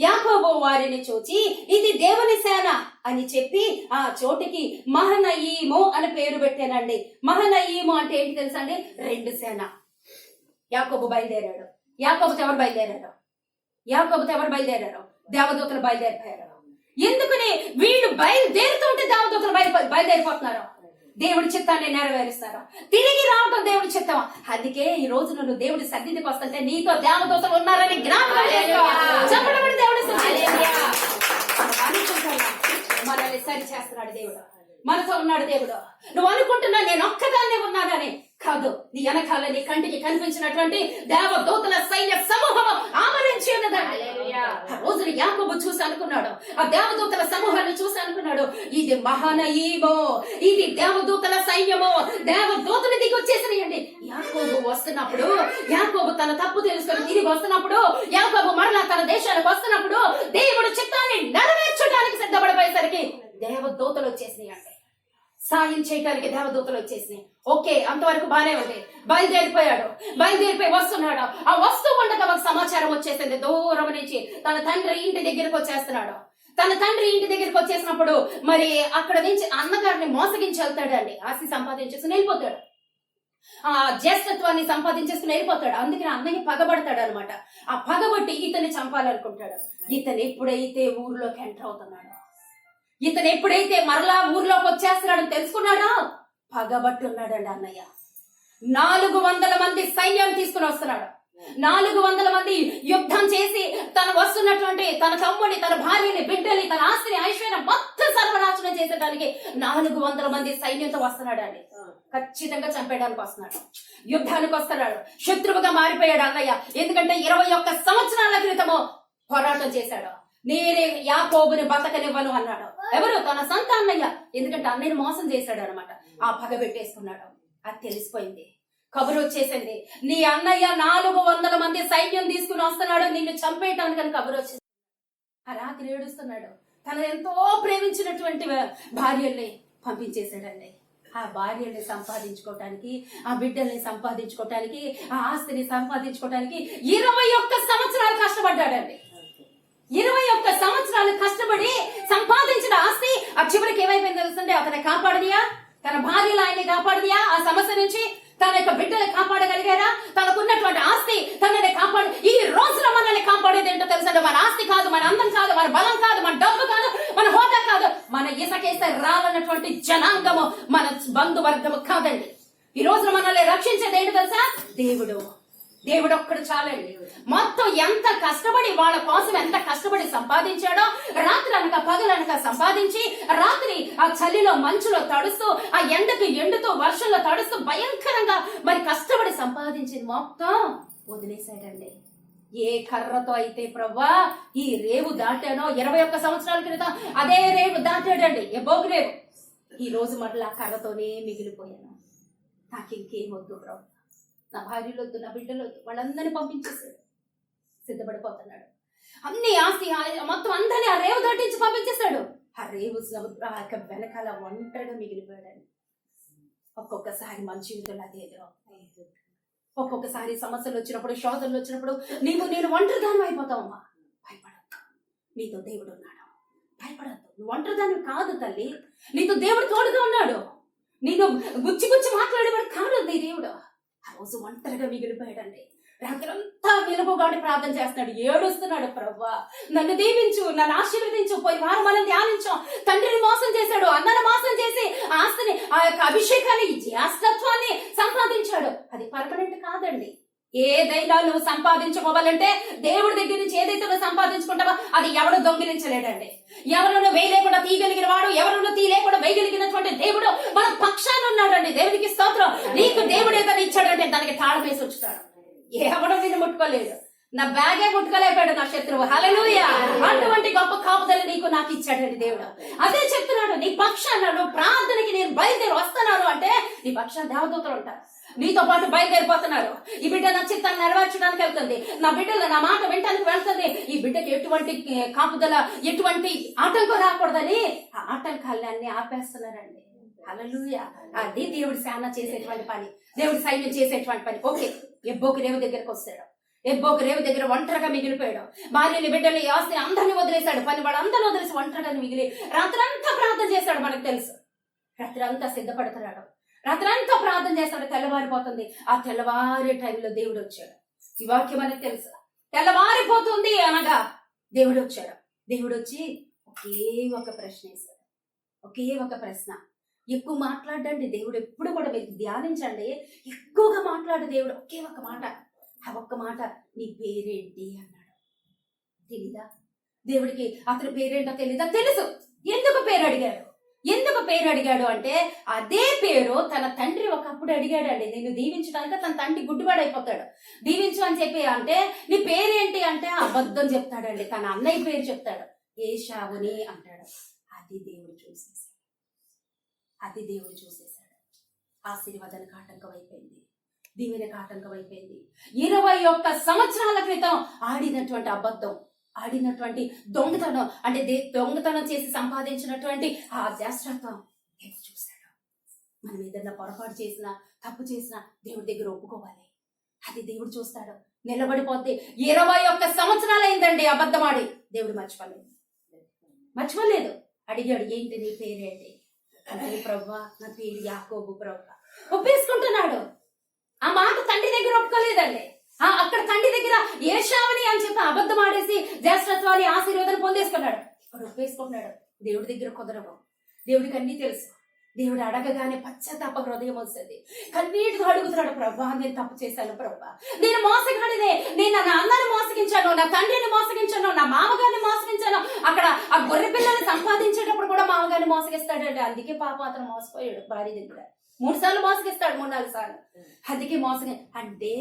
యాకోబు వారిని చూచి ఇది దేవుని సేన అని చెప్పి ఆ చోటికి మహనయీము అని పేరు పెట్టానండి. మహనయీము అంటే ఏంటి తెలుసా అండి? 2 సేన. యాకోబు బయలుదేరాడు. యాకోబుతో ఎవరు బయలుదేరారు? యాకోబుతో ఎవరు బయలుదేరారు? దేవదూతలు బయలుదేరిపోయారు. ఎందుకని? వీళ్ళు బయలుదేరుతుంటే దేవదూతలు బయలుదేరిపోతున్నారు. దేవుడి చిత్తాన్ని నెరవేరుస్తారు. తిరిగి రావటం దేవుడి చిత్తం. అందుకే ఈ రోజు నువ్వు దేవుడి సన్నిధికి వస్తుంటే నీతో దేవదూతలు ఉన్నారని జ్ఞాపకం చేసుకో. చెప్పబడి దేవుడి మనల్ని సరి చేస్తున్నాడు దేవుడు. మనతో ఉన్నాడు దేవుడు. నువ్వు అనుకుంటున్నా నేను ఒక్కదాన్నే ఉన్నానని కాదు. నీ వెనకాల నీ కంటికి కనిపించినటువంటి దేవదూతల సైన్య సమూహము ఆవరించి ఉన్నదండి. ఆ రోజున యాకోబు చూసి అనుకున్నాడు, ఆ దేవదూతల సమూహాన్ని చూసి అనుకున్నాడు, ఇది మహానయీమో, ఇది దేవదూతల సైన్యమో, దేవదూతలు దిగి వచ్చేసినాయండి. యాకోబు వస్తున్నప్పుడు, యాకోబు తన తప్పు తెలుసుకొని తిరిగి వస్తున్నప్పుడు, యాకోబు మరలా తన దేశానికి వస్తున్నప్పుడు, దేవుడు చిత్తాన్ని నెరవేర్చడానికి సిద్ధపడిపోయేసరికి దేవదూతలు వచ్చేసినాయి అండి. సాయం చేయడానికి దేవదూతలు వచ్చేసినాయి. ఓకే, అంతవరకు బానే ఉంది. బయలుదేరిపోయి వస్తున్నాడు. ఆ వస్తూ ఉండగా ఒక సమాచారం వచ్చేసింది. దూరం నుంచి తన తండ్రి ఇంటి దగ్గరికి వచ్చేస్తున్నాడు. తన తండ్రి ఇంటి దగ్గరికి వచ్చేసినప్పుడు మరి అక్కడ నుంచి అన్నగారిని మోసగించి వెళ్తాడండి. ఆస్తి సంపాదించేసుకుని వెళ్ళిపోతాడు. ఆ జ్యేష్ఠత్వాన్ని సంపాదించేసుకుని వెళ్ళిపోతాడు. అందుకని అన్నయ్య పగబడతాడు అనమాట. ఆ పగబట్టి ఇతన్ని చంపాలనుకుంటాడు. ఇతను ఎప్పుడైతే ఊర్లోకి ఎంటర్ అవుతున్నాడు, ఇతను ఎప్పుడైతే మరలా ఊర్లోకి వచ్చేస్తున్నాడని తెలుసుకున్నాడో పగబట్టున్నాడండి అన్నయ్య. 400 మంది సైన్యం తీసుకుని వస్తున్నాడు. 400 మంది యుద్ధం చేసి తన వస్తున్నటువంటి తన తమ్ముడిని, తన భార్యని, బిడ్డని, తన ఆస్తిని, ఐశ్వర్యం మొత్తం సర్వనాశనం చేసేటానికి 400 మంది సైన్యంతో వస్తున్నాడు అండి. ఖచ్చితంగా చంపేయడానికి వస్తున్నాడు. యుద్ధానికి వస్తున్నాడు. శత్రువుగా మారిపోయాడు అన్నయ్య. ఎందుకంటే 21 సంవత్సరాల క్రితము పోరాటం చేశాడు. నేనే యాకోబుని బతకనివ్వను అన్నాడు. ఎవరు? తన సొంత అన్నయ్య. ఎందుకంటే అన్నయ్యని మోసం చేశాడు అనమాట. ఆ పగ పెట్టేసుకున్నాడు. అది తెలిసిపోయింది. కబురు వచ్చేసింది, నీ అన్నయ్య 400 మంది సైన్యం తీసుకుని వస్తున్నాడు నిన్ను చంపేయటానికి కబురు వచ్చింది. ఆ రాత్రి ఏడుస్తున్నాడు. తను ఎంతో ప్రేమించినటువంటి భార్యల్ని పంపించేశాడండి. ఆ భార్యని సంపాదించుకోవటానికి, ఆ బిడ్డల్ని సంపాదించుకోవటానికి, ఆ ఆస్తిని సంపాదించుకోవటానికి 21 సంవత్సరాలు కష్టపడ్డాడండి. 21 సంవత్సరాలు కష్టపడి సంపాదించిన ఆస్తి ఆ చివరికి ఏమైపోయింది తెలుసండి? అతన్ని కాపాడదియా? తన భార్యలు ఆయన్ని కాపాడదియా? ఆ సమస్య నుంచి తన యొక్క బిడ్డలు కాపాడగలిగారా? తనకున్నటువంటి ఆస్తి తనని కాపాడు. ఈ రోజున మనల్ని కాపాడేది ఏంటో తెలుసండి? మన ఆస్తి కాదు, మన అందం కాదు, మన బలం కాదు, మన డబ్బు కాదు, మన హోదా కాదు, మన ఇసకేసే రాలన్నటువంటి జనాంగము, మన బంధువర్గము కాదండి. ఈ రోజున మనల్ని రక్షించేది ఏంటో తెలుసా? దేవుడు. దేవుడు ఒక్కడు చాలండి. మొత్తం ఎంత కష్టపడి వాళ్ళ కోసం ఎంత కష్టపడి సంపాదించాడో, రాత్రి అనక పగలనక సంపాదించి, రాత్రి ఆ చలిలో మంచులో తడుస్తూ, ఆ ఎండకు ఎండుతూ, వర్షంలో తడుస్తూ భయంకరంగా మరి కష్టపడి సంపాదించింది మొత్తం వదిలేశాడండి. ఏ కర్రతో అయితే ప్రవ్వా ఈ రేవు దాటానో 21 సంవత్సరాల క్రితం అదే రేవు దాటాడండి. ఎబోగు రేవు. ఈ రోజు మరలా కర్రతోనే మిగిలిపోయాను. నాకు ఇంకేం వద్దు ప్రభు, నా భార్యలొద్దు, నా బిడ్డలొద్దు, వాళ్ళందరినీ పంపించేశాడు. సిద్ధపడిపోతున్నాడు. అన్ని ఆస్తి మొత్తం అందరినీ ఆ రేవు దాటించి పంపించేశాడు. ఆ రేవు వెనకాల ఒంటరిగా మిగిలిపోయాడని. ఒక్కొక్కసారి మంచి యుద్ధం అదే ఎదురవుతాయి. ఒక్కొక్కసారి సమస్యలు వచ్చినప్పుడు, శోధనలు వచ్చినప్పుడు నేను ఒంటరిదాన్ని అయిపోతావమ్మా. భయపడద్దు, నీతో దేవుడు ఉన్నాడు. భయపడద్దు, నువ్వు ఒంటరిదాన్ని కాదు తల్లి. నీతో దేవుడు తోడుగా ఉన్నాడు. నీకు గుచ్చి మాట్లాడేవాడు కాదు నీ దేవుడు. ఆ రోజు ఒంటరిగా మిగిలిపోయాడండి. రాత్రంతా వెలుగుగాడి ప్రార్థన చేస్తున్నాడు, ఏడుస్తున్నాడు. ప్రవ్వా నన్ను దీవించు, నన్ను ఆశీర్వదించు. పోయి వారం మనం ధ్యానించాం. తండ్రిని మోసం చేశాడు, అన్నను మోసం చేసి ఆస్తిని, ఆ యొక్క అభిషేకాన్ని, జ్యేష్ఠత్వాన్ని సంపాదించాడు. అది పర్మనెంట్ కాదండి. ఏదైనా నువ్వు సంపాదించుకోవాలంటే దేవుడి దగ్గర నుంచి ఏదైతే నువ్వు సంపాదించుకుంటావో అది ఎవడు దొంగిలించలేడండి. ఎవరు వేయలేకుండా తీయగలిగిన వాడు, ఎవరు తీయలేకుండా వేయగలిగినటువంటి దేవుడు మన పక్షాన ఉన్నాడండి. దేవుడికి స్తోత్రం. నీకు దేవుడు ఏదైనా ఇచ్చాడంటే దానికి తాళం వేసి వచ్చుతాడు. ఎవడో నేను ముట్టుకోలేదు, నా బ్యాగే ముట్టుకోలేపాడు నా శత్రువు. హల్లెలూయా. అటువంటి గొప్ప కాపుదల నీకు నాకు ఇచ్చాడండి దేవుడు. అదే చెప్తున్నాడు, నీ పక్షాన నువ్వు ప్రార్థనకి నేను బయలుదేరి వస్తున్నాను అంటే నీ పక్షాన దేవదూతలు ఉంటారు, నీతో పాటు బయలుదేరిపోతున్నారు. ఈ బిడ్డ నా చిత్తాన్ని నెరవేర్చడానికి వెళ్తుంది, నా బిడ్డలు నా మాట వినటానికి వెళ్తుంది. ఈ బిడ్డకి ఎటువంటి కాపుదల, ఎటువంటి ఆటంకం రాకూడదని ఆ ఆటంకాలన్నీ ఆపేస్తున్నారండి. హల్లెలూయా. అది దేవుడి సేన చేసేటువంటి పని, దేవుడి సైన్యం చేసేటువంటి పని. ఓకే, ఎబ్బోకి రేవు దగ్గరకు వస్తాడు. ఎబ్బోకి రేవు దగ్గర ఒంటరిగా మిగిలిపోయాడు. భార్యని, బిడ్డని, ఆస్తిని అందరినీ వదిలేశాడు. పని వాడు అందరూ వదిలేసి ఒంటరిగా మిగిలి రాత్రంతా ప్రార్థన చేశాడు. మనకు తెలుసు, రాత్రంతా సిద్ధపడుతున్నాడు, రాత్రంతా ప్రార్థన చేస్తాడు. తెల్లవారిపోతుంది. ఆ తెల్లవారే టైంలో దేవుడు వచ్చాడు. ఈ వాక్యం అనేది తెలుసు. తెల్లవారిపోతుంది అనగా దేవుడు వచ్చాడు. దేవుడు వచ్చి ఒకే ఒక ప్రశ్న వేశాడు. ఒకే ఒక ప్రశ్న. ఎక్కువ మాట్లాడండి దేవుడు ఎప్పుడు కూడా, మీరు ధ్యానించండి, ఎక్కువగా మాట్లాడు దేవుడు. ఒకే ఒక మాట, ఆ ఒక్క మాట, నీ పేరేంటి అన్నాడు. తెలీదా దేవుడికి? అతని పేరేంటో తెలీదా? తెలుసు. ఎందుకు పేరు అడిగాడు? ఎందుకు పేరు అడిగాడు అంటే అదే పేరు తన తండ్రి ఒకప్పుడు అడిగాడండి. నిన్ను దీవించడానికి తన తండ్రి గుడ్డివాడైపోతాడు. దీవించు అని చెప్పి అంటే నీ పేరేంటి అంటే అబద్ధం చెప్తాడండి. తన అన్నయ్య పేరు చెప్తాడు, ఏశావుని అంటాడు. అది దేవుడు చూసేసాడు. అది దేవుడు చూసేశాడు. ఆశీర్వాదానికి ఆటంకం అయిపోయింది, దీవెనకు ఆటంకం అయిపోయింది. 21 సంవత్సరాల క్రితం ఆడినటువంటి అబద్ధం, ఆడినటువంటి దొంగతనం, అంటే దొంగతనం చేసి సంపాదించినటువంటి ఆ జాస్త్రత్వం దేవుడు చూశాడు. మనం ఏదైనా పొరపాటు చేసినా, తప్పు చేసినా దేవుడి దగ్గర ఒప్పుకోవాలి. అది దేవుడు చూస్తాడు. నిలబడిపోతే 21 సంవత్సరాలైందండి అబద్ధమాడి. దేవుడు మర్చిపోలేదు. అడిగాడు, ఏంటి నీ పేరేంటి అంటే, ప్రభువా నా పేరు యాకోబు ప్రభువా. ఒప్పేసుకుంటున్నాడు. ఆ మాట తండ్రి దగ్గర ఒప్పుకోలేదండి. అక్కడ తండ్రి దగ్గర ఏశావుని అని చెప్పి అబద్ధం ఆడేసి జ్యేష్ఠత్వాన్ని, ఆశీర్వాదాన్ని పొందేసుకున్నాడు. ఇక్కడ ఒప్పేసుకున్నాడు. దేవుడి దగ్గర కుదరవు. దేవుడికి అన్ని తెలుసు. దేవుడు అడగగానే పశ్చాత్తాప హృదయం వస్తుంది. కన్నీటితో అడుగుతున్నాడు, ప్రభా నేను తప్పు చేశాను ప్రభా, నేను మోసగాడినే, నేను నా అన్నని మోసగించాను, నా తండ్రిని మోసగించాను, నా మామగారిని మోసగించాను. అక్కడ ఆ గొర్రె పిల్లని సంపాదించేటప్పుడు కూడా మామగారిని మోసగిస్తాడండి. అందుకే పాప అతను మోసపోయాడు. భార్య దగ్గర 3 సార్లు మోసగిస్తాడు, 3-4 సార్లు. అందుకే మోసగి అంటే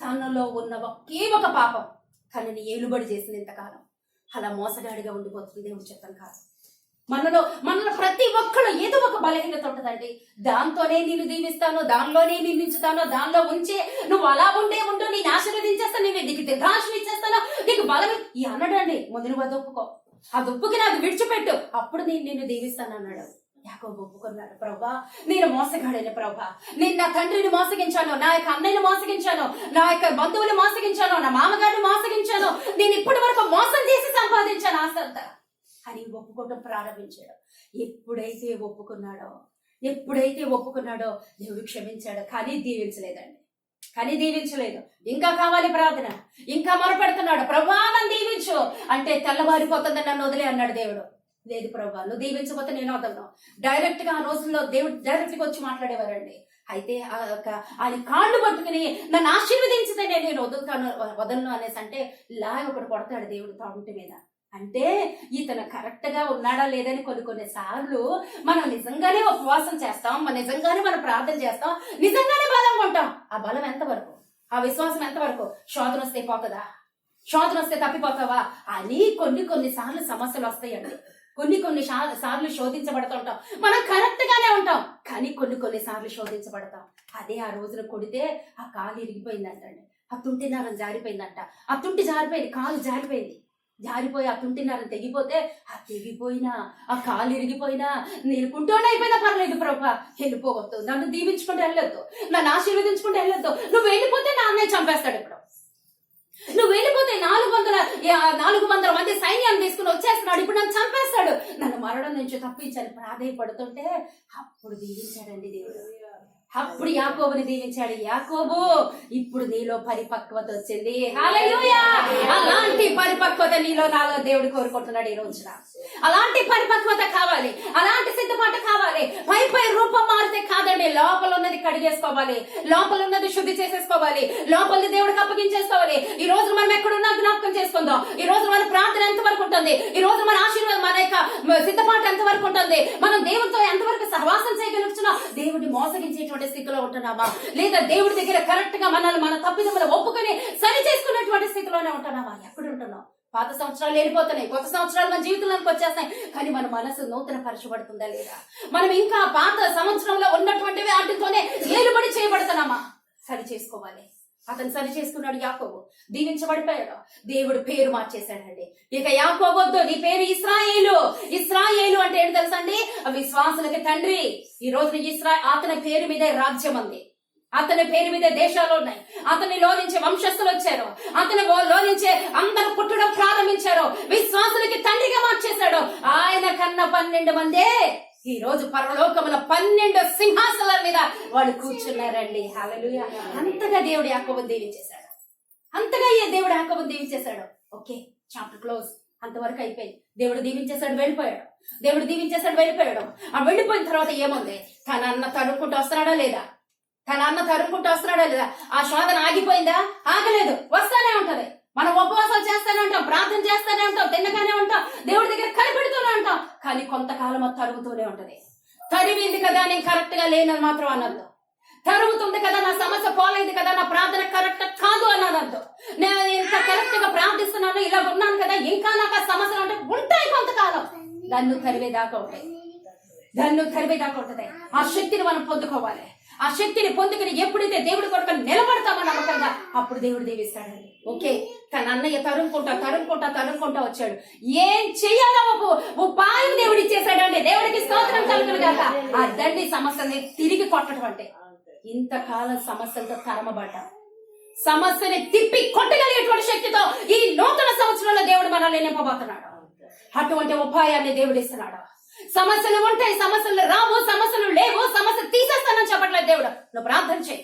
తనలో ఉన్న ఒకే ఒక పాపం తనని ఏలుబడి చేసింది ఇంతకాలం. అలా మోసగాడిగా ఉండిపోతుంది. దేవుడి చిత్తం కాదు. మనలో ప్రతి ఒక్కళ్ళు ఏదో ఒక బలహీనత ఉంటుందండి. దాంతోనే నేను దీవిస్తాను, దానిలోనే నిందించుతాను, దానిలో ఉంచే నువ్వు అలా ఉండు, నేను ఆశీర్వదించేస్తాను, నేను నీకు దీర్ఘాయుష్ని ఇచ్చేస్తాను, నీకు బలం ఈ అన్నాడండి. ముందు నువ్వు అది ఒప్పుకో, ఆ దుప్పుకి నాకు విడిచిపెట్టు, అప్పుడు నేను నిన్ను దీవిస్తాను అన్నాడు. యాకోబు ఒప్పుకున్నాడు, ప్రభా నేను మోసగాడైన ప్రభా, నేను నా తండ్రిని మోసగించాను, నా యొక్క అన్నయ్యని మోసగించాను, నా యొక్క బంధువుని మోసగించాను, నా మామగారిని మోసగించాను, నేను ఇప్పటి వరకు మోసం చేసి సంపాదించాను ఆశంతా అని ఒప్పుకోవటం ప్రారంభించాడు. ఎప్పుడైతే ఒప్పుకున్నాడో దేవుడు క్షమించాడు. కానీ దీవించలేదు. ఇంకా కావాలి ప్రార్థన, ఇంకా మొరపెడుతున్నాడు, ప్రభా నన్ను దీవించు అంటే తెల్లవారిపోతుంది, నన్ను వదిలే అన్నాడు దేవుడు. లేదు ప్రభా నువ్వు దీవించకపోతే నేను వదలను. డైరెక్ట్ గా ఆ రోజుల్లో దేవుడు డైరెక్ట్ గా వచ్చి మాట్లాడేవారండి. అయితే ఆయన కాళ్ళు పట్టుకుని నన్ను ఆశీర్వదించితే నేను వదలను అనేసి అంటే ఒకటి కొడతాడు దేవుడు తొంటి మీద. అంటే ఇతను కరెక్ట్ గా ఉన్నాడా లేదని కొన్ని సార్లు మనం నిజంగానే ఉపవాసం చేస్తాం, నిజంగానే మనం ప్రార్థన చేస్తాం, నిజంగానే బలంగా ఉంటాం. ఆ బలం ఎంతవరకు, ఆ విశ్వాసం ఎంతవరకు? శోధన వస్తే పోతుందా? శోధన వస్తే తప్పిపోతావా అని కొన్ని సార్లు సమస్యలు వస్తాయండి. కొన్ని సార్లు శోధించబడుతుంటాం. మనం కరెక్ట్ గానే ఉంటాం, కానీ కొన్ని సార్లు శోధించబడతాం. అదే ఆ రోజున కొడితే ఆ కాలు ఇరిగిపోయిందంటండి, ఆ తుంటి నరం జారిపోయిందంట. ఆ తుంటి జారిపోయింది, కాలు జారిపోయి ఆ తుంటి నరం తెగిపోతే ఆ తెగిపోయినా, ఆ కాలు ఇరిగిపోయినా, నేను కుంటోనే అయిపోయినా పర్లేదు ప్రభా, వెళ్ళిపోవద్దు, నన్ను దీవించుకుంటూ వెళ్ళొద్దు, నన్ను ఆశీర్వదించుకుంటూ వెళ్ళొద్దు, నువ్వు వెళ్ళిపోతే నా అన్నయ్య చంపేస్తాడు. ఇప్పుడు నువ్వు వెళ్ళిపోతే 400 మంది సైన్యాన్ని తీసుకుని వచ్చేస్తున్నాడు, ఇప్పుడు నన్ను చంపేస్తాడు, నన్ను మరణం నుంచి తప్పించాలి ప్రాధేయపడుతుంటే అప్పుడు దీవించాడండి దేవుడు. అప్పుడు యాకోబుని దీవించాడు. యాకోబు ఇప్పుడు నీలో పరిపక్వత వచ్చింది. హల్లెలూయా. అలాంటి పరిపక్వత నాలో దేవుడు కోరుకుంటున్నాడు ఈ రోజున. అలాంటి పరిపక్వత కావాలి, అలాంటి సిద్ధపాటు కావాలి. పై రూపం మారితే కాదండి, లోపల ఉన్నది కడిగేసుకోవాలి, లోపల ఉన్నది శుద్ధి చేసేసుకోవాలి, లోపలిది దేవుడికి అప్పగించేసుకోవాలి. ఈ రోజు మనం ఎక్కడున్నా జ్ఞాపకం చేసుకుందాం. ఈ రోజు మన ప్రార్థన ఎంతవరకు ఉంటుంది, ఈ రోజు మన ఆశీర్వాదం, మన యొక్క సిద్ధపాటు ఎంతవరకు ఉంటుంది, మనం దేవుడితో ఎంతవరకు సహవాసం చేయగలుగుతున్నాం, దేవుడిని మోసగించేటువంటి స్థితిలో ఉంటున్నామా, లేదా దేవుడి దగ్గర కరెక్ట్ గా మనల్ని మన తప్పిదములు ఒప్పుకొని సరి చేసుకున్నటువంటి స్థితిలోనే ఉంటున్నామా, ఎక్కడ ఉంటున్నాం? పాత సంవత్సరాలు వెళ్ళిపోతున్నాయి, కొత్త సంవత్సరాలు మన జీవితంలోకి వచ్చేస్తున్నాయి, కానీ మన మనసు నూతన పరచబడుతుందా లేదా? మనం ఇంకా పాత సంవత్సరంలో ఉన్నటువంటి వాటితోనే ఏలుబడి చేయబడుతున్నామా? సరి చేసుకోవాలి. అతను సరి చేసుకున్నాడు. యాకోబు దీవించబడిపోయాడు, దేవుడు పేరు మార్చేశాడండి. ఇక యాకోబు వద్దు, నీ పేరు ఇశ్రాయేలు. ఇశ్రాయేలు అంటే ఏంటి తెలుసా అండి? విశ్వాసులకి తండ్రి. ఈ రోజు అతని పేరు మీదే రాజ్యం ఉంది, అతని పేరు మీద దేశాలు ఉన్నాయి, అతనిలో నుంచి వంశస్థులు వచ్చారు, అతనిలో నుంచే అందరూ పుట్టడం ప్రారంభించారు, విశ్వాసులకి తండ్రిగా మార్చేశాడు. ఆయన కన్నా 12 మందే ఈ రోజు పరలోకముల 12 సింహాసనాల మీద వాళ్ళు కూర్చున్నారండి. హల్లెలూయా. అంతగా దేవుడు యాకోబుని దీవించేశాడు, అంతగా దేవుడు యాకోబుని దీవించేశాడు. Okay, chapter close. అంతవరకు అయిపోయింది. దేవుడు దీవించేశాడు, వెళ్ళిపోయాడు. దేవుడు దీవించేశాడు, వెళ్ళిపోయాడు. ఆ వెళ్ళిపోయిన తర్వాత ఏముంది? తన అన్న తరుక్కుంటూ వస్తున్నాడా లేదా? తన అన్న తరుముకుంటూ వస్తున్నాడా లేదా? ఆ శోధన ఆగిపోయిందా? ఆగలేదు, వస్తానే ఉంటది. మనం ఉపవాసాలు చేస్తానే ఉంటాం, ప్రార్థన చేస్తానే ఉంటాం, తిన్నగానే ఉంటాం, దేవుడి దగ్గర కనిపెడుతూనే ఉంటాం, కానీ కొంతకాలం అది తరుగుతూనే ఉంటది. తరిమింది కదా, నేను కరెక్ట్ గా లేనని మాత్రం అనద్దు. తరుగుతుంది కదా, నా సమస్య పోలేదు కదా, నా ప్రార్థన కరెక్ట్ కాదు అని అనద్దు. నేను ఇంత కరెక్ట్ గా ప్రార్థిస్తున్నాను, ఇలా ఉన్నాను కదా, ఇంకా నాకు ఆ సమస్యలు అంటే ఉంటాయి కొంతకాలం. దాన్ని తరివేదాకా ఉంటాయి, దాన్ని తరివేదాకా ఉంటది. ఆ శక్తిని మనం పొందుకోవాలి. ఆ శక్తిని పొందుకుని ఎప్పుడైతే దేవుడి కొరకు నిలబడతామో నమ్మకంగా, అప్పుడు దేవుడు దీవిస్తాడండి. ఓకే, తన అన్నయ్య తరుముకుంటా వచ్చాడు. ఏం చెయ్యాలో ఉపాయం దేవుడు ఇచ్చేసాడండి. దేవుడికి స్తోత్రం కలుగును గాక. ఆ దండి సమస్యని తిరిగి కొట్టడం అంటే, ఇంతకాలం సమస్యలతో తరమబడ్డ సమస్యని తిప్పి కొట్టగలిగేటువంటి శక్తితో ఈ నూతన సంవత్సరంలో దేవుడు మనల్ని నింపబోతున్నాడు. అటువంటి ఉపాయాన్ని దేవుడు ఇస్తున్నాడు. సమస్యలు ఉంటాయి, సమస్యలు రావు, సమస్యలు లేవు, సమస్య తీసేస్తానని చెప్పట్లేదు దేవుడు. నువ్వు ప్రార్థన చేయి.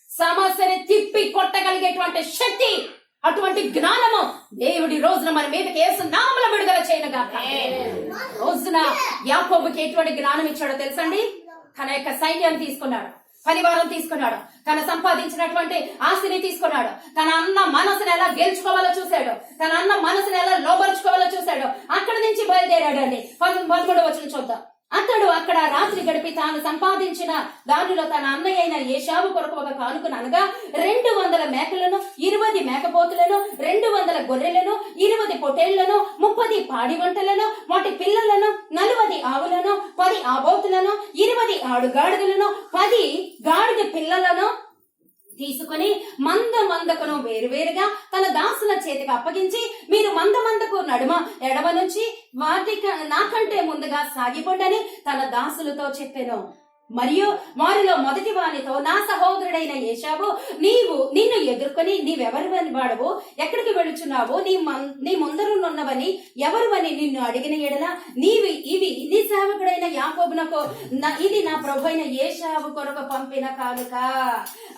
సమస్యని తిప్పి కొట్టగలిగేటువంటి శక్తి, అటువంటి జ్ఞానము దేవుడి రోజున మన మీదకి యేసు నామములో విడుదల చేయనుగాక. రోజున యాకోబుకి ఎటువంటి జ్ఞానం ఇచ్చాడో తెలుసండి? తన యొక్క సైన్యాన్ని తీసుకున్నాడు, పరివారం తీసుకున్నాడు, తన సంపాదించినటువంటి ఆస్తిని తీసుకున్నాడు, తన అన్న మనసుని ఎలా గెలుచుకోవాలో చూశాడు, తన అన్న మనసుని ఎలా లోపరుచుకోవాలో చూశాడు. అక్కడి నుంచి బయలుదేరాడు అండి. 13వ వచనం చూద్దాం. అతడు అక్కడ రాత్రి గడిపి తాను సంపాదించిన దానిలో తన అన్నయ్య అయిన ఏశావు కొరకు ఒక కానుకను అనగా 200 మేకలను, 20 మేకపోతులను, 200 గొర్రెలను, 20 పొటేళ్లను, 30 పాడి వంటలను, వాటి పిల్లలను, 40 ఆవులను, 10 ఆబోతులను, 20 ఆడుగాడిదలను, 10 గాడిద పిల్లలను తీసుకుని మందకును వేరువేరుగా తన దాసుల చేతికి అప్పగించి, మీరు మందకు నడుమ ఎడమ నుంచి నాకంటే ముందుగా సాగిపోండని తన దాసులతో చెప్పెను. మరియు వారిలో మొదటి వానితో, నా సహోదరుడైన ఏశావు, నిన్ను ఎదుర్కొని నీవెవరి వాడవు, ఎక్కడికి వెళుచున్నావు, నీ ముందరున్నవని ఎవరువని నిన్ను అడిగిన ఎడల ఇవి నీ సేవకుడైన యాకోబునకు, ఇది నా ప్రభు అయిన ఏశావు కొరకు పంపిన కానుక,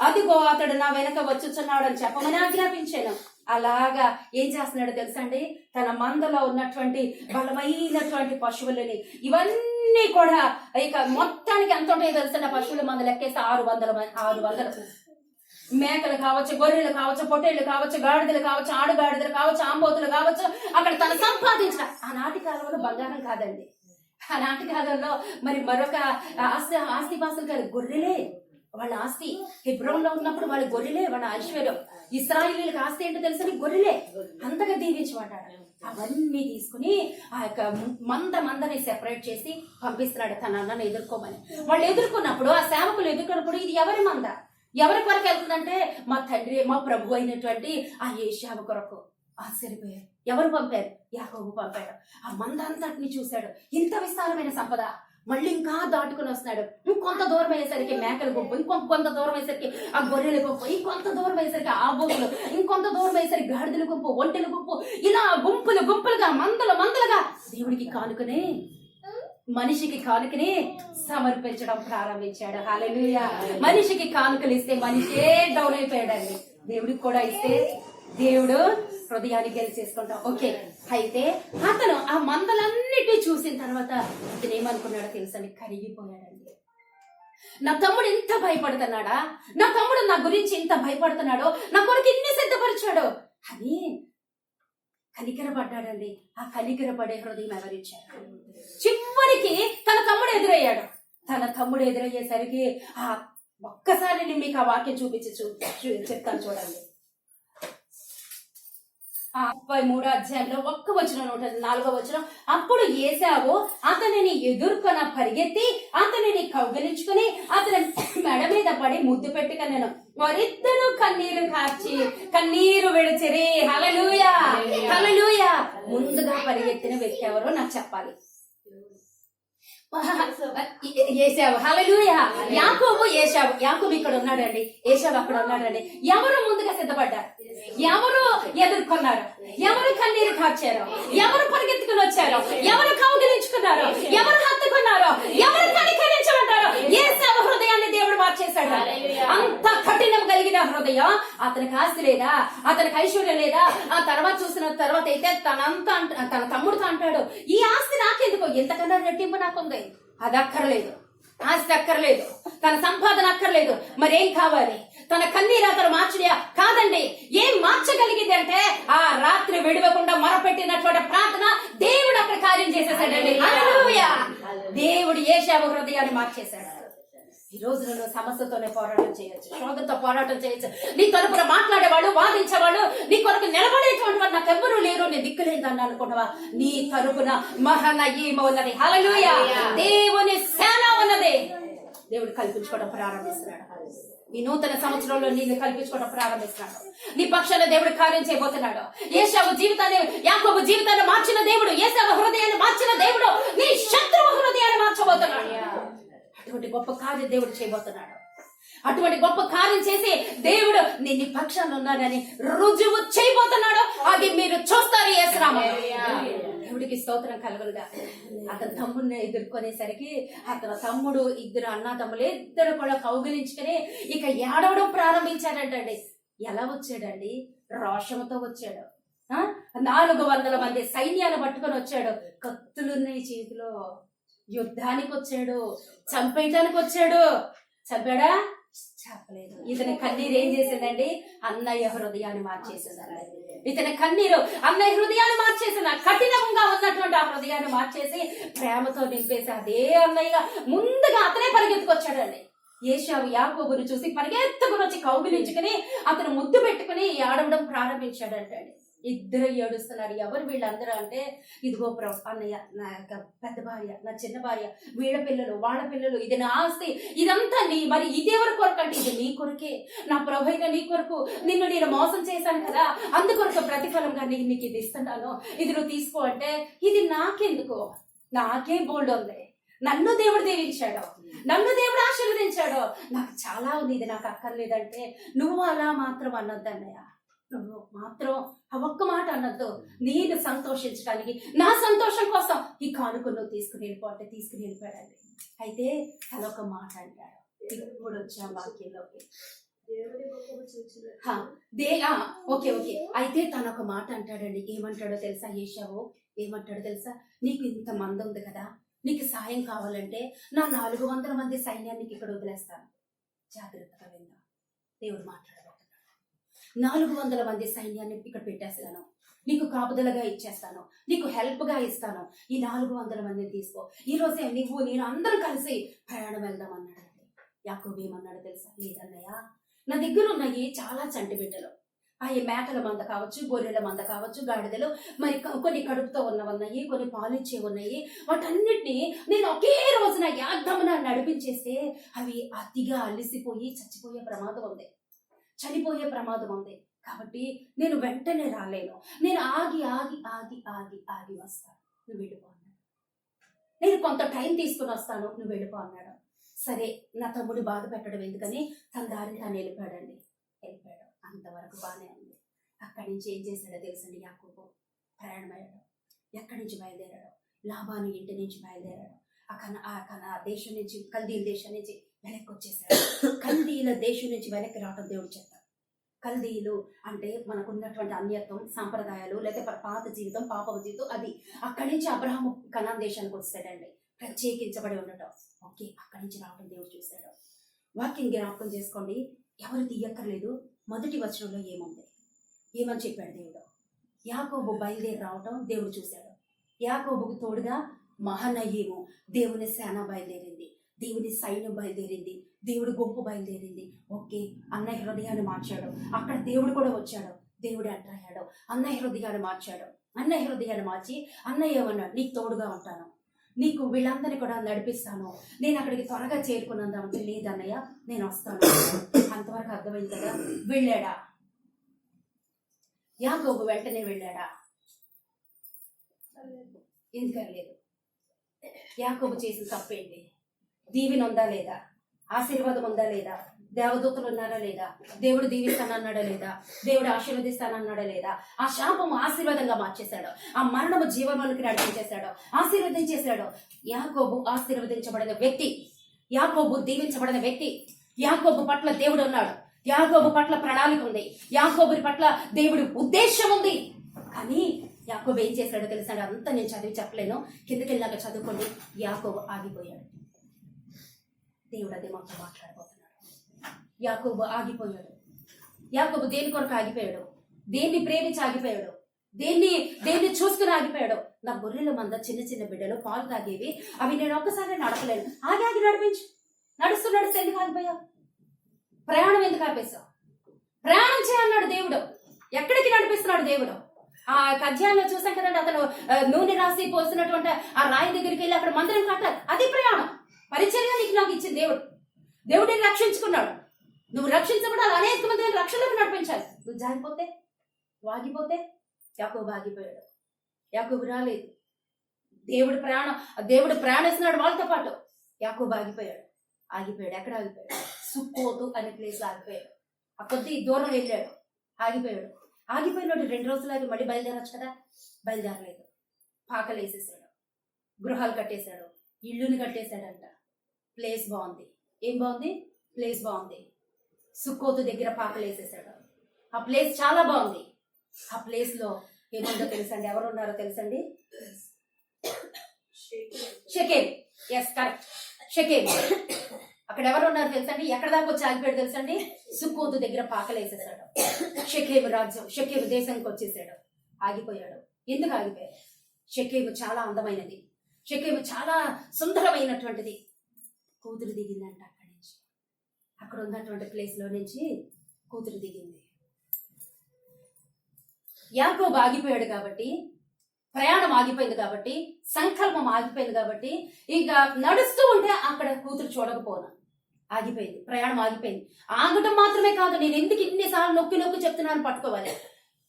అదిగో అతడు నా వెనక వచ్చుచున్నాడు అని చెప్పమని ఆజ్ఞాపించాను. అలాగా ఏం చేస్తున్నాడు తెలుసా అండి? తన మందలో ఉన్నటువంటి బలమైనటువంటి పశువులని ఇవన్నీ కూడా, ఇక మొత్తానికి ఎంత ఉంటాయో తెలుసా? పశువుల మంద లెక్కేస్తే 600 మేకలు కావచ్చు, గొర్రెలు కావచ్చు, పొట్టేళ్లు కావచ్చు, గాడిదలు కావచ్చు, ఆడుగాడిదలు కావచ్చు, ఆంబోతులు కావచ్చు. అక్కడ తను సంపాదించిన, ఆనాటి కాలంలో బంగారం కాదండి, ఆనాటి కాలంలో మరి మరొక ఆస్తి పాస్తులు కాదు, గొర్రెలే వాళ్ళ ఆస్తి. హెబ్రోన్ లో ఉన్నప్పుడు వాళ్ళ గొర్రెలే వాళ్ళ ఐశ్వర్యం. ఇశ్రాయేలీయులకు ఆస్తి ఏంటో తెలుసని గొర్రెలే. అంతగా దీవించమంటాడు. అవన్నీ తీసుకుని ఆ యొక్క మందని సెపరేట్ చేసి పంపిస్తున్నాడు తన అన్నను ఎదుర్కోమని. వాళ్ళు ఎదుర్కొన్నప్పుడు, ఆ సేవకులు ఎదుర్కొన్నప్పుడు, ఇది ఎవరి మంద, ఎవరి కొరకు వెళ్తుందంటే మా తండ్రి, మా ప్రభు అయినటువంటి ఆ ఏశావు కొరకు. ఆశ్చర్యపోయారు. ఎవరు పంపారు? యాకోబు పంపాడు. ఆ మంద అంతటిని చూశాడు. ఇంత విస్తారమైన సంపద. మళ్ళీ ఇంకా దాటుకుని వస్తున్నాడు. ఇంకొంత దూరం అయ్యేసరికి మేకల గుంపు, ఇంకొంత దూరం అయ్యేసరికి ఆ గొర్రెల గుంపు, ఇంకొంత దూరం అయ్యేసరికి ఆ బొమ్మలు, ఇంకొంత దూరం అయ్యేసరికి గాడిదల గుంపు, ఒంటెల గుంపు, ఇలా గుంపులుగా మందలుగా దేవుడికి కానుకనే, మనిషికి కానుకనే సమర్పించడం ప్రారంభించాడు. హల్లెలూయా. మనిషికి కానుకలు ఇస్తే మనిషే డౌన్ అయిపోయాడండి. దేవుడికి కూడా ఇస్తే దేవుడు హృదయాన్ని గెలిచేసుకుంటాం. ఓకే, అయితే అతను ఆ మందలన్నిటి చూసిన తర్వాత అతను ఏమనుకున్నాడో తెలుసని? కరిగిపోయాడండి. నా తమ్ముడు ఇంత భయపడుతున్నాడా, నా తమ్ముడు నా గురించి ఇంత భయపడుతున్నాడో, నా కొరకు ఇన్ని సిద్ధపరిచాడు అని కనికరపడ్డాడండి. ఆ కనికరపడే హృదయం ఎవరిచ్చారు? చివరికి తన తమ్ముడు ఎదురయ్యాడు. తన తమ్ముడు ఎదురయ్యేసరికి ఒక్కసారి నేను మీకు ఆ వాక్యం చూపించి చెప్తాను చూడండి. 33వ అధ్యాయంలో 1వ వచనం ఉంటుంది, 4వ వచనం. అప్పుడు ఏశావు అతనిని ఎదుర్కొన పరిగెత్తి అతనిని కౌగిలించుకుని అతని మెడ మీద పడి ముద్దు పెట్టుకున్నాను. వారిద్దరూ కన్నీరు కార్చి కన్నీరు విడిచిరి. హల్లెలూయా, హల్లెలూయా. ముందుగా పరిగెత్తిన వ్యక్తి ఎవరో నాకు చెప్పాలి. ఏశావు. హల్లెలూయా. యాకోబు, ఏశావు. యాకోబు ఇక్కడ ఉన్నాడండి, ఏశావు అక్కడ ఉన్నాడండి. ఎవరు ముందుగా సిద్ధపడ్డారు? ఎవరు ఎదుర్కొన్నారు? ఎవరు కన్నీరు కార్చారు? ఎవరు పరిగెత్తుకుని వచ్చారు? ఎవరు కౌగిలించుకున్నారు? ఎవరు హత్తుకున్నారు? ఎవరు కనికరించమంటారు? ఏశావు హృదయాన్ని దేవుడు మార్చేశాడు. అంత కఠినం కలిగిన హృదయం. అతనికి ఆస్తి లేదా, అతనికి ఐశ్వర్యం లేదా. ఆ తర్వాత చూసిన తర్వాత అయితే తన తమ్ముడితో అంటాడు, ఈ ఆస్తి నాకెందుకు, ఎంతకన్నా రెట్టింపు నాకుంది. అది అక్కర్లేదు, ఆస్తి అక్కర్లేదు, తన సంపాదన అక్కర్లేదు, మరేం కావాలి? తన కన్నీరు అతను మార్చడియా? కాదండి. ఏం మార్చగలిగింది అంటే ఆ రాత్రి విడవకుండా మొరపెట్టినటువంటి ప్రార్థన దేవుడు అక్కడ కార్యం చేసేసాడండి. హల్లెలూయా. దేవుడు ఏశావు హృదయాన్ని మార్చేశాడు. ఈ రోజు నువ్వు సమస్యతోనే పోరాటం చేయొచ్చు, శోధంతో పోరాటం చేయొచ్చు. నీ తరపున మాట్లాడేవాడు, వాదించేవాడు, నీ కొరకు నిలబడేటువంటి వాడు నాకెవ్వరూ లేరు, నేను దిక్కులేదని అనుకున్నావా? నీ తరపున మహానయీమ ఉన్నది. హల్లెలూయా. దేవుని సేన ఉన్నది. దేవుడు కల్పించుకోవడం ప్రారంభిస్తున్నాడు. ఈ నూతన సంవత్సరంలో నేను కల్పించుకోవడం ప్రారంభిస్తున్నాడు. నీ పక్షాన దేవుడు కార్యం చేయబోతున్నాడు. ఏశావు జీవితాన్ని, యాకోబు జీవితాన్ని మార్చిన దేవుడు, ఏశావు హృదయాన్ని మార్చిన దేవుడు నీ శత్రువు హృదయాన్ని మార్చబోతున్నాడు. అటువంటి గొప్ప కార్యం దేవుడు చేయబోతున్నాడు. అటువంటి గొప్ప కార్యం చేసి దేవుడు నేను నీ పక్షాన ఉన్నానని రుజువు చేయబోతున్నాడు. అది మీరు చూస్తారు. యేసునామములో దేవుడికి స్తోత్రం కలుగునుగా. అతని తమ్ముడిని ఎదుర్కొనేసరికి అతని తమ్ముడు, ఇద్దరు అన్నా తమ్ముడు ఇద్దరు కూడా కౌగిలించుకుని ఇక ఏడవడం ప్రారంభించాడంటండి. ఎలా వచ్చాడండి? రోషంతో వచ్చాడు. 400 మంది సైన్యాన్ని పట్టుకొని వచ్చాడు. కత్తులున్నాయి చేతిలో. యుద్ధానికి వచ్చాడు, చంపేయటానికి వచ్చాడు. చంపాడా? చెప్పలేదు. ఇతని కన్నీరు ఏం చేసిందండి? అన్నయ్య హృదయాన్ని మార్చేసిందండి. ఇతని కన్నీరు అన్నయ్య హృదయాన్ని మార్చేసిన, కఠినంగా ఉన్నటువంటి ఆ హృదయాన్ని మార్చేసి ప్రేమతో నింపేసి అదే అన్నయ్యగా ముందుగా అతనే పరిగెత్తుకొచ్చాడండి. ఏశావు యాకోబుని చూసి పరిగెత్తుకుని వచ్చి కౌగిలించుకుని అతను ముద్దు పెట్టుకుని ఏడవడం ప్రారంభించాడంటండి. ఇద్దరు ఏడుస్తున్నారు. ఎవరు వీళ్ళందరూ అంటే, ఇదిగో అన్నయ్య, నా యొక్క పెద్ద భార్య, నా చిన్న భార్య, వీళ్ళ పిల్లలు, వాళ్ళ పిల్లలు, ఇది నా ఆస్తి, ఇదంతా నీ, మరి ఇదేవరి కొరకు అంటే ఇది నీ కొరకే, నా ప్రభు అయిన నీ కొరకు. నిన్ను నేను మోసం చేశాను కదా, అందుకొరకు ప్రతిఫలంగా నీకు ఇది ఇస్తున్నాను, ఇది నువ్వు తీసుకో అంటే, ఇది నాకెందుకు, నాకే బోల్డ్ ఉంది, నన్ను దేవుడు దీవించాడు, నన్ను దేవుడు ఆశీర్వదించాడు, నాకు చాలా ఉంది, ఇది నాకు అక్కర్లేదంటే, నువ్వు అలా మాత్రం అన్నద్దన్నయ్య, నువ్వు మాత్రం ఆ ఒక్క మాట అన్నద్దు. నేను సంతోషించడానికి, నా సంతోషం కోసం ఈ కానుక నువ్వు తీసుకుని వెళ్ళిపోతే తీసుకుని వెళ్ళిపోయాడండి. అయితే తన ఒక మాట అంటాడు. ఇప్పుడు వచ్చాం వాక్యంలోకి. ఓకే. అయితే తన ఒక మాట అంటాడండి. ఏమంటాడో తెలుసా? ఏశావు ఏమంటాడో తెలుసా? నీకు ఇంత మంది ఉంది కదా, నీకు సాయం కావాలంటే నా 400 మంది సైన్యానికి ఇక్కడ వదిలేస్తాను. జాగ్రత్తగా విందా. దేవుడు మాట్లాడబోతున్నాడు. 400 మంది సైన్యాన్ని ఇక్కడ పెట్టేస్తాను, నీకు కాపుదలగా ఇచ్చేస్తాను, నీకు హెల్ప్ గా ఇస్తాను. ఈ 400 మందిని తీసుకో, ఈ రోజే నువ్వు నేను అందరం కలిసి ప్రయాణం వెళ్దాం అన్నాడండి. యాకోబు ఏమన్నాడు తెలుసా? లేదన్నయ్య, నా దగ్గర ఉన్నాయి చాలా చంటి బిడ్డలు, అవి మేకల మంద కావచ్చు, గొర్రెల మంద కావచ్చు, గాడిదలు, మరి కొన్ని కడుపుతో ఉన్నవన్నాయి, కొన్ని పాలిచ్చే ఉన్నాయి. వాటన్నిటిని నేను ఒకే రోజున యాగ్ధమున నడిపించేస్తే అవి అతిగా అలిసిపోయి చచ్చిపోయే ప్రమాదం ఉంది, చనిపోయే ప్రమాదం ఉంది. కాబట్టి నేను వెంటనే రాలేను, నేను ఆగి ఆగి ఆగి ఆగి ఆగి వస్తాను, నువ్వు వెళ్ళిపో అన్నాడు. నేను కొంత టైం తీసుకుని వస్తాను, నువ్వు వెళ్ళిపో అన్నాడు. సరే, నా తమ్ముడు బాధ పెట్టడం ఎందుకని తన దారిని తాను వెళ్ళిపోయాడు. అంతవరకు బాగానే ఉంది. అక్కడి నుంచి ఏం చేశాడో తెలుసండి? యాకోబు ప్రయాణమయ్యాడు. ఎక్కడి నుంచి బయలుదేరాడు? లాబాను ఇంటి నుంచి బయలుదేరాడు. ఆ దేశం నుంచి, కల్దీల దేశం నుంచి వెనక్కి వచ్చేసాడు. కల్దీల దేశం నుంచి వెనక్కి రావటం దేవుడు చెప్తాడు. కల్దీలు అంటే మనకున్నటువంటి అన్యత్వం, సాంప్రదాయాలు, లేకపోతే పాత జీవితం, పాప జీవితం, అది. అక్కడి నుంచి అబ్రహాము కనాన్ దేశానికి వస్తాడండి, ప్రత్యేకించబడి ఉండటం. ఓకే, అక్కడి నుంచి రావడం దేవుడు చూశాడు. వాక్యం జ్ఞాపకం చేసుకోండి, ఎవరు తీయక్కర్లేదు. మొదటి వచనంలో ఏమని చెప్పాడు దేవుడు? యాకోబు బయలుదేరి రావటం దేవుడు చూశాడు. యాకోబుకు తోడుగా మహనయీము, దేవుని సేన బయలుదేరింది, దేవుని సైన్యం బయలుదేరింది, దేవుడి గుంపు బయలుదేరింది. ఓకే, అన్నయ్య హృదయాన్ని మార్చాడు. అక్కడ దేవుడు కూడా వచ్చాడు. దేవుడు ఎంటర్ అయ్యాడు, అన్నయ్య హృదయాన్ని మార్చాడు. అన్నయ్య హృదయాన్ని మార్చి అన్నయ్య ఏమన్నాడు? నీకు తోడుగా ఉంటాను, నీకు వీళ్ళందరినీ కూడా నడిపిస్తాను, నేను అక్కడికి త్వరగా చేరుకున్నామంటే లేదన్నయ్య నేను వస్తాను. అంతవరకు అర్థమైంది కదా. వెళ్ళాడా యాకోబు? వెంటనే వెళ్ళాడా? ఎందుకని లేదు? యాకోబు చేసిన తప్పేంటి? దీవెన ఉందా లేదా? ఆశీర్వాదం ఉందా లేదా? దేవదూతలు ఉన్నారా లేదా? దేవుడు దీవిస్తానన్నాడా లేదా? దేవుడు ఆశీర్వదిస్తానన్నాడా లేదా? ఆ శాపము ఆశీర్వాదంగా మార్చేశాడు, ఆ మరణము జీవంలోనికి నడిపించేశాడు, ఆశీర్వదించేశాడు. యాకోబు ఆశీర్వదించబడిన వ్యక్తి, యాకోబు దీవించబడిన వ్యక్తి. యాకోబు పట్ల దేవుడు ఉన్నాడు, యాకోబు పట్ల ప్రణాళిక ఉంది, యాకోబు పట్ల దేవుడి ఉద్దేశం ఉంది. కానీ యాకోబు ఏం చేశాడో తెలుసా? అంతా నేను చదివి చెప్పలేను, కిందకి వెళ్ళాక చదువుకోండి. యాకోబు ఆగిపోయాడు. దేవుడు అదే మాతో మాట్లాడబోతున్నాడు. యాకోబు ఆగిపోయాడు. యాకోబు దేని కొరకు ఆగిపోయాడు? దేన్ని ప్రేమించి ఆగిపోయాడు? దేన్ని చూసుకుని ఆగిపోయాడు? నా గొర్రెల మంద చిన్న చిన్న బిడ్డలు పాలు తాగేవి, అవి నేను ఒక్కసారి నడపలేను. ఆగి నడిపించు. నడుస్తూ ఎందుకు ఆగిపోయావు? ప్రయాణం ఎందుకు ఆపేశావు? ప్రయాణం చేయన్నాడు దేవుడు. ఎక్కడికి నడిపిస్తున్నాడు దేవుడు? ఆ అధ్యాయంలో చూసాం కదండి, అతను నూనె రాసి పోస్తున్నటువంటి ఆ రాయి దగ్గరికి వెళ్ళి అక్కడ మందిరం కట్టాలి. అది ప్రయాణం. పరిచర్య నీకు నాకు ఇచ్చింది దేవుడు. దేవుడిని రక్షించుకున్నాడు. నువ్వు రక్షించబడాలి, అనేక మంది రక్షణకు నడిపించాలి. నువ్వు జారిపోతే, వాగిపోతే యాకోబు ఆగిపోయాడు. యాకోబు రాలేదు. దేవుడు ప్రయాణిస్తున్నాడు వాళ్ళతో పాటు. యాకోబు ఆగిపోయాడు. ఎక్కడ ఆగిపోయాడు? సుక్కోతు అనే ప్లేస్ ఆగిపోయాడు. ఆ కొద్ది దూరం వెళ్ళాడు, ఆగిపోయాడు. ఆగిపోయినట్టు 2 రోజులు మళ్ళీ బయలుదేరచ్చు కదా, బయలుదేరలేదు. పాకలు వేసేసాడు, గృహాలు కట్టేశాడు, ఇల్లుని కట్టేశాడంట. ప్లేస్ బాగుంది. ఏం బాగుంది? ప్లేస్ బాగుంది. సుక్కోతు దగ్గర పాకలు వేసేసాడు. ఆ ప్లేస్ చాలా బాగుంది. ఆ ప్లేస్ లో ఏముందో తెలుసండి? ఎవరు ఉన్నారో తెలుసండి? షెకెం. ఎస్, కరెక్ట్, షెకెం. అక్కడ ఎవరు ఉన్నారు తెలుసండి? ఎక్కడ దాకా వచ్చి ఆగిపోయాడు తెలుసండి? సుక్కోతు దగ్గర పాకలు వేసేసాడు. షెకెము రాజ్యం, షెకెము దేశానికి వచ్చేసాడు. ఆగిపోయాడు. ఎందుకు ఆగిపోయాడు? షెకెము చాలా అందమైనది, షెకెము చాలా సుందరమైనటువంటిది. కూతురు దిగిందంట అక్కడి నుంచి. అక్కడ ఉన్నటువంటి ప్లేస్ లో నుంచి కూతురు దిగింది. యాకోబు ఆగిపోయాడు కాబట్టి, ప్రయాణం ఆగిపోయింది కాబట్టి, సంకల్పం ఆగిపోయింది కాబట్టి, ఇంకా నడుస్తూ ఉంటే అక్కడ కూతురు చూడకపోను. ఆగిపోయింది, ప్రయాణం ఆగిపోయింది. ఆగటం మాత్రమే కాదు, నేను ఎందుకు ఇన్నిసార్లు నొక్కి చెప్తున్నాను పట్టుకోవాలి.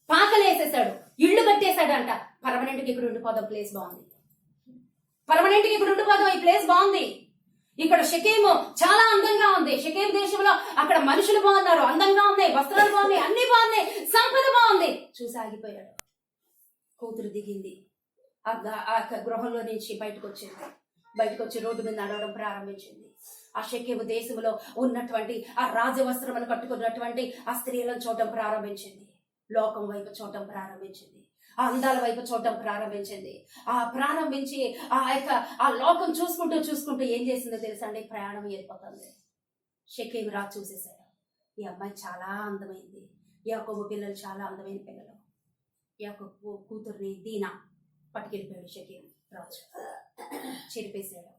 పాకలు వేసేసాడు, ఇళ్ళు కట్టేశాడంట. పర్మనెంట్కి ఇక్కడ ఉండిపోదాం, ప్లేస్ బాగుంది. పర్మనెంట్కి ఇక్కడ ఉండిపోదాం, ఈ ప్లేస్ బాగుంది. ఇక్కడ షెకెము చాలా అందంగా ఉంది. షెకెం దేశంలో అక్కడ మనుషులు బాగున్నారు, అందంగా ఉన్నాయి, వస్త్రాలు బాగున్నాయి, అన్ని బాగున్నాయి, సంపద బాగుంది. చూసి ఆగిపోయాడు. కూతురు దిగింది. ఆ గృహంలో నుంచి బయటకు వచ్చి రోడ్డు మీద నడవడం ప్రారంభించింది. ఆ షెకెము దేశంలో ఉన్నటువంటి ఆ రాజవస్త్రములు కట్టుకున్నటువంటి ఆ స్త్రీలను చూడటం ప్రారంభించింది. లోకం వైపు చూడటం ప్రారంభించింది. ఆ అందాల వైపు చూడటం ప్రారంభించింది. ప్రారంభించి ఆ లోకం చూసుకుంటూ ఏం చేసిందో తెలుసా అండి? ప్రయాణం వెళ్ళిపోతుంది. షెకెము రాజు చూసేశాడు, ఈ అమ్మాయి చాలా అందమైంది, యాకోబు పిల్లలు చాలా అందమైన పిల్లలు. యాకోబు కూతుర్ని దీనా పట్టుకెళ్ళిపోయాడు షెకెము రాజు. చెరిపేశాడు,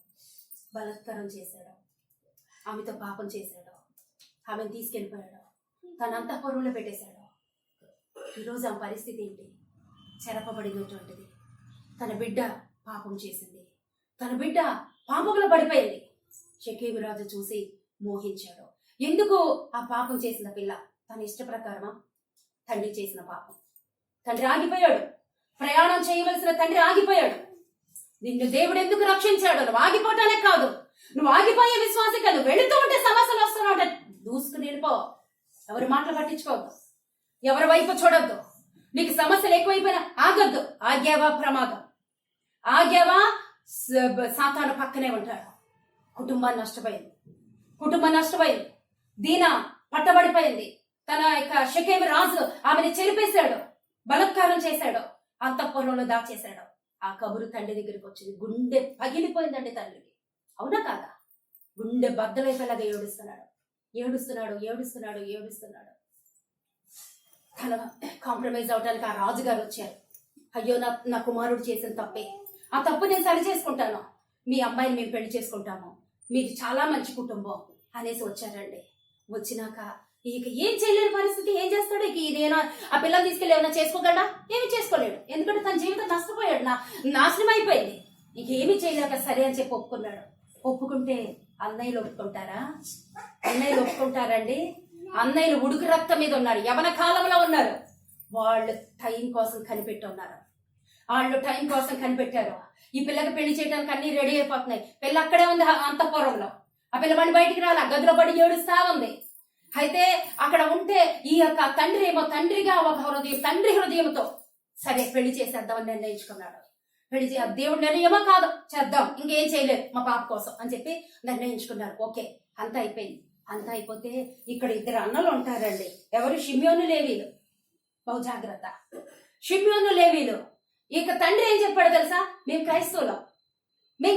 బలాత్కారం చేశాడు, ఆమెతో పాపం చేశాడు, ఆమెను తీసుకెళ్ళిపోయాడు, తన అంతఃపురంలో పెట్టేశాడు. ఈరోజు ఆ పరిస్థితి ఏంటి? చెరపబడినటువంటిది. తన బిడ్డ పాపం చేసింది, తన బిడ్డ పాపంలో పడిపోయింది. షెకెము రాజు చూసి మోహించాడు. ఎందుకు ఆ పాపం చేసిన పిల్ల? తన ఇష్ట ప్రకారమా? తండ్రి చేసిన పాపం. తండ్రి ఆగిపోయాడు. ప్రయాణం చేయవలసిన తండ్రి ఆగిపోయాడు. నిన్ను దేవుడు ఎందుకు రక్షించాడు? నువ్వు ఆగిపోవటానే కాదు, నువ్వు ఆగిపోయే విశ్వాసం కాదు. వెళుతూ ఉంటే సమస్యలు వస్తున్నావు, దూసుకుని వెళ్ళిపో. ఎవరి మాటలు పట్టించుకోవద్దు, ఎవరి వైపు చూడొద్దు. నీకు సమస్యలు ఎక్కువైపోయినా ఆగొద్దు. ఆగ్యావా ప్రమాదం, ఆగ్యావా సాతాను పక్కనే ఉంటాడు. కుటుంబం నష్టపోయింది. దీనా పట్టబడిపోయింది. తన యొక్క షెకెము రాజు ఆమెను చెరిపేశాడు, బలాత్కారం చేశాడు, అంతఃపురంలో దాచేశాడు. ఆ కబురు తండ్రి దగ్గరికి వచ్చింది. గుండె పగిలిపోయిందండి తండ్రికి. అవునా కాదా? గుండె బద్దలైపోయేలాగా ఏడుస్తున్నాడు. ఏడుస్తున్నాడు ఏడుస్తున్నాడు ఏడుస్తున్నాడు. తన కాంప్రమైజ్ అవడానికి ఆ రాజుగారు వచ్చారు. అయ్యో నా కుమారుడు చేసిన తప్పే, ఆ తప్పు నేను సరి చేసుకుంటాను, మీ అమ్మాయిని మేము పెళ్లి చేసుకుంటాము, మీరు చాలా మంచి కుటుంబం అనేసి వచ్చారండి. వచ్చినాక ఇక ఏం చేయలేని పరిస్థితి, ఏం చేస్తాడు? ఇక నేను ఆ పిల్లలు తీసుకెళ్ళి ఏమైనా చేసుకోగలడా? ఏమి చేసుకోలేడు. ఎందుకంటే తన జీవితం నష్టపోయాడు, నాశనం అయిపోయింది. ఇక ఏమి చేయలేక సరే అని చెప్పి ఒప్పుకున్నాడు. ఒప్పుకుంటే అన్నయ్యలు ఒప్పుకుంటారా? అన్నయ్యలు ఒప్పుకుంటారండి? అన్నయ్యలు ఉడుకు రక్తం మీద ఉన్నారు, యవన కాలంలో ఉన్నారు. వాళ్ళు టైం కోసం కనిపెట్టి ఉన్నారు. వాళ్ళు టైం కోసం కనిపెట్టారు. ఈ పిల్లకి పెళ్లి చేయడానికి అన్ని రెడీ అయిపోతున్నాయి. పిల్ల అక్కడే ఉంది అంతఃపురంలో. ఆ పిల్ల బండి బయటికి రాలి గదిలో పడి ఏడుస్తా ఉంది. అయితే అక్కడ ఉంటే ఈ యొక్క తండ్రి ఏమో తండ్రిగా ఒక హృదయం, తండ్రి హృదయంతో సరే పెళ్లి చేసేద్దామని నిర్ణయించుకున్నాడు. పెళ్లి దేవుడి నిర్ణయమో కాదు, చేద్దాం, ఇంకేం చేయలేదు మా పాప కోసం అని చెప్పి నిర్ణయించుకున్నారు. ఓకే, అంతా అయిపోయింది. అంతా అయిపోతే ఇక్కడ ఇద్దరు అన్నలు ఉంటారండి. ఎవరు? షిమ్యోను లేవీలు. బహు జాగ్రత్త, షిమ్యోను లేవీలు. ఇక తండ్రి ఏం చెప్పాడు తెలుసా? మేము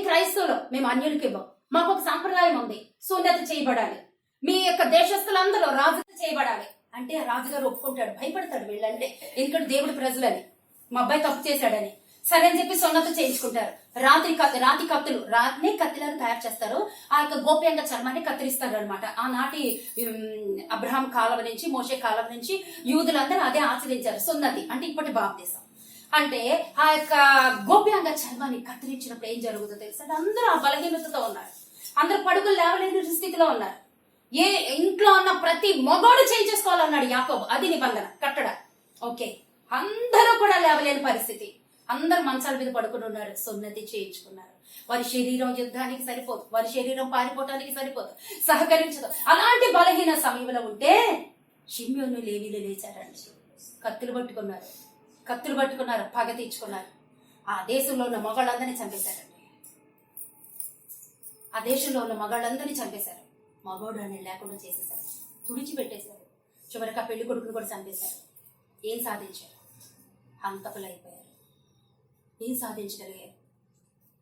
క్రైస్తవులం, మేము అన్యులకి ఇవ్వం, మాకు ఒక సాంప్రదాయం ఉంది, శూన్యత చేయబడాలి, మీ యొక్క దేశస్తులందరూ రాజుత చేయబడాలి అంటే ఆ రాజుగారు ఒప్పుకుంటాడు. భయపడతాడు వీళ్ళంటే, ఎందుకంటే దేవుడి ప్రజలని, మా అబ్బాయి తప్పు చేశాడని. సరే అని చెప్పి సున్నత చేయించుకుంటారు. రాతి కత్తిలను తయారు చేస్తారు. ఆ యొక్క గోప్యంగా చర్మాన్ని కత్తిరిస్తారు అనమాట. ఆనాటి అబ్రహాం కాలం నుంచి, మోషే కాలం నుంచి యూదులందరూ అదే ఆచరించారు. సున్నతి అంటే ఇప్పటి బాప్తిసం. అంటే ఆ యొక్క గోప్యంగా చర్మాన్ని కత్తిరించినప్పుడు ఏం జరుగుతుందో తెలుసు అంటే అందరూ ఆ బలహీనతతో ఉన్నారు. అందరూ పడుకులు లేవలేని స్థితిలో ఉన్నారు. ఏ ఇంట్లో ఉన్న ప్రతి మగోడు చేయించేసుకోవాలన్నాడు యాకోబు. అది నిబంధన కట్టడ. ఓకే, అందరూ కూడా లేవలేని పరిస్థితి. అందరు మంచాల మీద పడుకుని ఉన్నారు. సున్నతి చేయించుకున్నారు. వారి శరీరం యుద్ధానికి సరిపోదు, వారి శరీరం పారిపోవటానికి సరిపోదు, సహకరించదు. అలాంటి బలహీన సమయంలో ఉంటే షిమ్యోను లేవీలు లేచారండి. కత్తులు పట్టుకున్నారు, పగ తీర్చుకున్నారు. ఆ దేశంలో ఉన్న మగాళ్ళందరినీ చంపేశారు. మగోడు అని లేకుండా చేసేశారు, తుడిచిపెట్టేశారు. చివరికి ఆ పెళ్లి కొడుకును కూడా చంపేశారు. ఏం సాధించారు? హంతకులు అయిపోయారు. ఏం సాధించగలిగారు?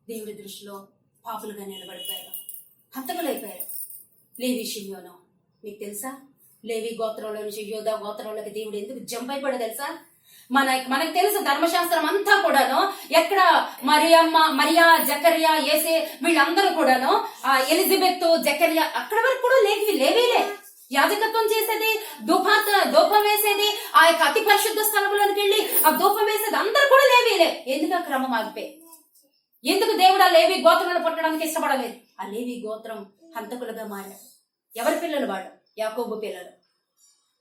దేవుడి దృష్టిలో పాపులుగా నిలబడిపోయారు, హంతకులు అయిపోయారు. లేవి షిమ్యోను మీకు తెలుసా? లేవి గోత్రంలో నుంచి యోధా గోత్రంలోకి దేవుడు ఎందుకు జంప్ అయిపోయాడో తెలుసా? మనకు తెలుసు ధర్మశాస్త్రం అంతా కూడాను ఎక్కడ మరియా, జకర్యా, యేసే వీళ్ళందరూ కూడాను, ఎలిజబెత్, జకర్యా అక్కడ వరకు కూడా లేవీలే యాజకత్వం చేసేది, ధూపం వేసేది, ఆ యొక్క అతి పరిశుద్ధ స్థలంలోకి వెళ్ళి ఆ ధూపం వేసేది అందరూ కూడా లేవీలే. ఎందుకు ఆ క్రమం ఆగిపోయి? ఎందుకు దేవుడు ఆ లేవి గోత్రంలో పుట్టడానికి ఇష్టపడలేదు? ఆ లేవి గోత్రం హంతకులుగా మారాడు. ఎవరి పిల్లలు? వాడు యాకోబు పిల్లలు.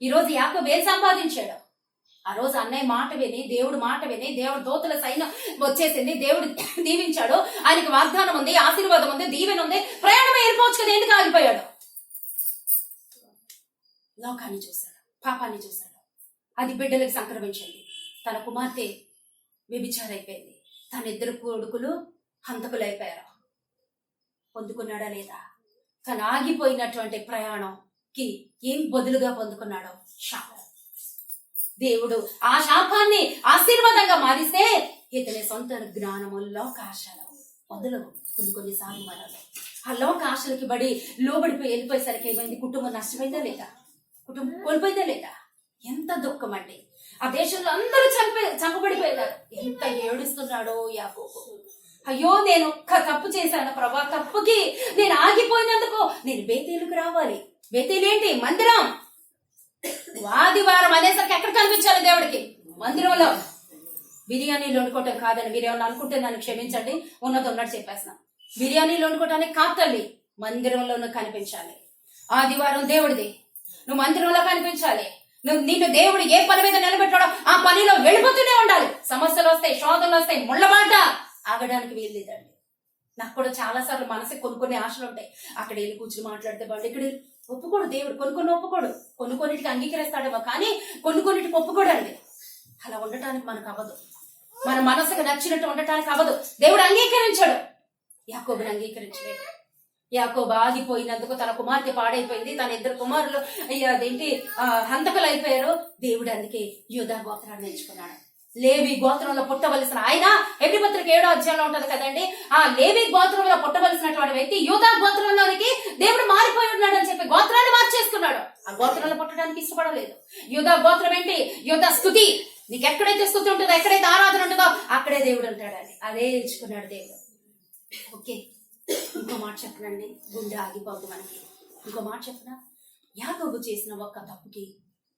ఈరోజు యాకోబు ఏం సంపాదించాడు? ఆ రోజు అన్నయ్య మాట విని, దేవుడు మాట విని, దేవుడు దూతల సైన్యం వచ్చేసింది, దేవుడు దీవించాడు, ఆయనకి వాగ్దానం ఉంది, ఆశీర్వాదం ఉంది, దీవెన ఉంది, ప్రయాణం వెళ్ళిపోవచ్చు కదా, ఎందుకు ఆగిపోయాడు? లోకాన్ని చూశాడు, పాపాన్ని చూశాడు. అది బిడ్డలకు సంక్రమించింది. తన కుమార్తె వ్యభిచారైపోయింది. తన ఇద్దరు కొడుకులు హంతకులు అయిపోయారు. పొందుకున్నాడా లేదా? తన ఆగిపోయినటువంటి ప్రయాణంకి ఏం బదులుగా పొందుకున్నాడో? శాపం. దేవుడు ఆ శాపాన్ని ఆశీర్వాదంగా మారిస్తే ఇతని సొంత జ్ఞానము లోకాశలు మొదలవు. కొన్నిసార్లు మనలో ఆ లోకాశలకి బడి వెళ్ళిపోయేసరికి ఏమైంది? కుటుంబం నష్టమైందా లేదా? కుటుంబం కోల్పోయిందా లేదా? ఎంత దుఃఖం అండి. ఆ దేశంలో అందరూ చంపబడిపోయారు. ఎంత ఏడుస్తున్నాడో యాకోబు. అయ్యో, నేను ఒక్క తప్పు చేశాను ప్రభా, తప్పుకి నేను ఆగిపోయినందుకు నేను బేతేలుకు రావాలి. బేతేలు ఏంటి? మందిరం. ఆదివారం అనేసరికి ఎక్కడ కనిపించాలి దేవుడికి? మందిరంలో. బిర్యానీలు వండుకోవటం కాదని మీరేమన్నా అనుకుంటే నన్ను క్షమించండి, ఉన్నట్టు చెప్పేస్తున్నా. బిర్యానీలు వండుకోవటానికి కాదు తల్లి, మందిరంలో కనిపించాలి. ఆదివారం దేవుడిది, నువ్వు మందిరంలో కనిపించాలి. నిన్ను దేవుడు ఏ పని మీద నిలబెట్టాడో ఆ పనిలో వెళ్ళిపోతూనే ఉండాలి. సమస్యలు వస్తాయి, శోధనలు వస్తాయి, ముళ్ళబాట ఆగడానికి వీల్లేదండి. నాకు కూడా చాలా సార్లు మనసుకి కొన్ని ఆశలు ఉంటాయి. అక్కడ వెళ్ళి కూర్చుని మాట్లాడితే బాగుంది, ఇక్కడ ఒప్పుకోడు దేవుడు. కొన్ని ఒప్పుకోడు, కొన్నిటికి అంగీకరిస్తాడేమో, కానీ కొన్నిటికి ఒప్పుకోడండి. అలా ఉండటానికి మనకు అవ్వదు, మన మనసుకు నచ్చినట్టు ఉండటానికి అవ్వదు. దేవుడు అంగీకరించాడు, యాకోబుని అంగీకరించలేదు. యాకోబు ఆగిపోయినందుకు తన కుమార్తె పాడైపోయింది, తన ఇద్దరు కుమారులు హంతకులు అయిపోయారు. దేవుడు అందుకే యూదా గోత్రాన్ని ఎంచుకున్నాడు. లేవి గోత్రంలో పుట్టవలసిన ఆయన, ఎబ్రీ పత్రిక 7వ అధ్యాయంలో ఉంటది కదండి, ఆ లేవి గోత్రంలో పుట్టవలసినటువంటి వ్యక్తి యూదా గోత్రంలోనికి దేవుడు మారిపోయి ఉన్నాడు అని చెప్పి గోత్రాన్ని మార్చేస్తాడు. పుట్టాడు, ఆ గోత్రంలో పుట్టడానికి ఇష్టపడలేదు. యూదా గోత్రం ఏంటి? యూదా స్తుతి. నీకు ఎక్కడైతే స్తుతి ఉంటుందో, ఎక్కడైతే ఆరాధన ఉంటుందో అక్కడే దేవుడు ఉంటాడని అదే ఎంచుకున్నాడు దేవుడు. ఓకే, ఇంకో మాట చెప్పనండి, గుండె ఆగిపోద్దు మనకి. ఇంకో మాట చెప్పనా? యాకోబు చేసిన ఒక్క తప్పుకి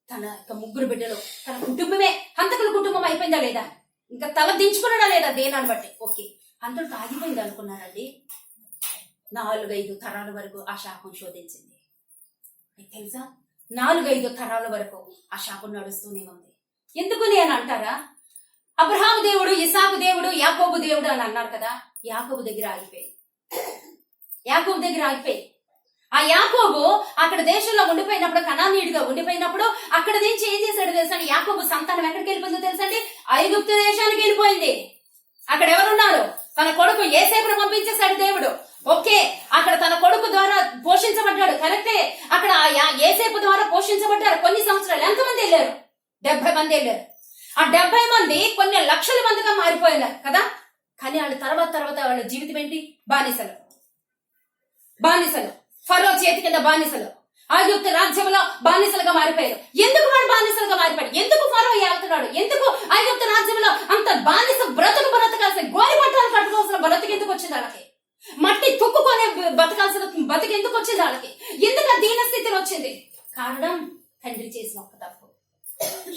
తన యొక్క 3 బిడ్డలు, తన కుటుంబమే హంతకుల కుటుంబం అయిపోయిందా లేదా? ఇంకా తల దించుకున్నాడా లేదా దేనాన్ని బట్టి? ఓకే, అంతటితో ఆగిపోయింది అనుకున్నారండి. 4-5 తరాల వరకు ఆ శాపం శోధించింది. మీకు తెలుసా, 4-5 తరాల వరకు ఆ శాపం నడుస్తూనే ఉంది. ఎందుకు అని అంటారా? అబ్రహాము దేవుడు, ఇసాకు దేవుడు, యాకోబు దేవుడు అని అన్నారు కదా. యాకోబు దగ్గర ఆగిపోయి, యాకోబు దగ్గర ఆగిపోయి ఆ యాకోబు అక్కడ దేశంలో ఉండిపోయినప్పుడు, కనానీయుడిగా ఉండిపోయినప్పుడు అక్కడ నుంచి ఏం చేశాడు తెలుసండి? యాకోబు సంతానం ఎక్కడికి వెళ్ళిపోయిందో తెలుసండి? ఐగుప్తు దేశానికి వెళ్ళిపోయింది. అక్కడ ఎవరున్నారు? తన కొడుకు యేసేపును పంపించేశాడు దేవుడు. ఓకే, అక్కడ తన కొడుకు ద్వారా పోషించబడ్డాడు, కరెక్టే. అక్కడ యేసేపు ద్వారా పోషించబడ్డారు కొన్ని సంవత్సరాలు. ఎంతమంది వెళ్ళారు? 70 మంది వెళ్ళారు. ఆ 70 మంది కొన్ని లక్షల మందిగా మారిపోయినారు కదా. కానీ వాళ్ళ తర్వాత వాళ్ళ జీవితం ఏంటి? బానిసలు. ఫరో చేతి కింద బానిసలు. ఐగుప్తు రాజ్యంలో బానిసలుగా మారిపోయారు. ఎందుకు వాడు బానిసలుగా మారిపోయాడు? ఎందుకు ఫరో ఏళ్తున్నాడు? ఎందుకు ఐగుప్తు రాజ్యంలో అంత బానిస బ్రతకాల్సిన గోరి పట్టాలు కట్టుకోవాల్సిన బ్రతికి ఎందుకు వచ్చింది వాళ్ళకి? మట్టి తుక్కునే బతకాల్సిన బతికి ఎందుకు వచ్చింది వాళ్ళకి? ఎందుకు ఆ దీన స్థితిలో వచ్చింది? కారణం తండ్రి చేసిన ఒక్క తప్పు.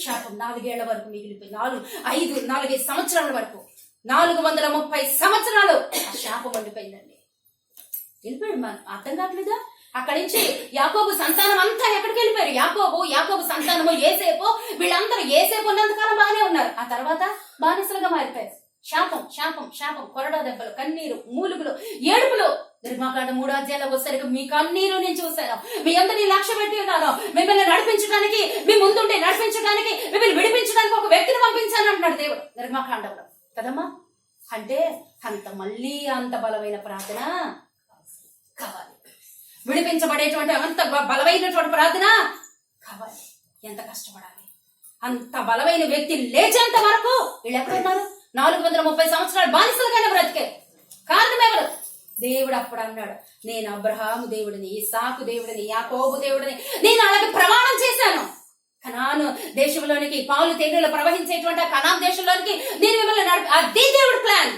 శాపం 4 ఏళ్ల వరకు మిగిలిపోయి 4-5 సంవత్సరాల వరకు 430 సంవత్సరాలు ఆ శాపం ఉండిపోయిందండి. వెళ్ళిపోయాడు. మనం అర్థం కావట్లేదా? అక్కడి నుంచి యాకోబు సంతానం అంతా ఎక్కడికి వెళ్ళిపోయారు? యాకోబు సంతానము, యేసేపు, వీళ్ళందరూ యేసేపు ఉన్నంతకాలం బాగానే ఉన్నారు. ఆ తర్వాత బానిసలుగా మారిపోయారు. శాపం, కొరడా దెబ్బలు, కన్నీరు, మూలుగులు, ఏడుపులు. నిర్మాకాండ 3 అధ్యాయాలకు వచ్చేసరికి మీ కన్నీరు నేను చూశాను, మీ అందరినీ లక్ష్య పెట్టి ఉన్నాను, మిమ్మల్ని నడిపించడానికి, మీ ముందుండి నడిపించడానికి, మిమ్మల్ని విడిపించడానికి ఒక వ్యక్తిని పంపించాను అంటున్నాడు దేవుడు నిర్మాకాండంలో కదమ్మా. అంటే మళ్ళీ అంత బలమైన ప్రార్థన కావాలి. విడిపించబడేటువంటి అంత బలమైనటువంటి ప్రార్థన కావాలి. ఎంత కష్టపడాలి? అంత బలమైన వ్యక్తి లేచేంత వరకు వీళ్ళు ఎక్కడున్నారు? 430 సంవత్సరాలు బానిసలుగానే బ్రతికారు. కారణం ఎవరు? దేవుడు అప్పుడు అన్నాడు, నేను అబ్రహాము దేవుడిని, ఇస్సాకు దేవుడిని, యాకోబు దేవుడిని నేను అలాగే ప్రమాణం చేశాను. కనాను దేశంలోనికి, పాలు తేనెలు ప్రవహించేటువంటి ఆ కనాన్ దేశంలోనికి నేను మిమ్మల్ని నడిపి. అదే దేవుడి ప్లాన్.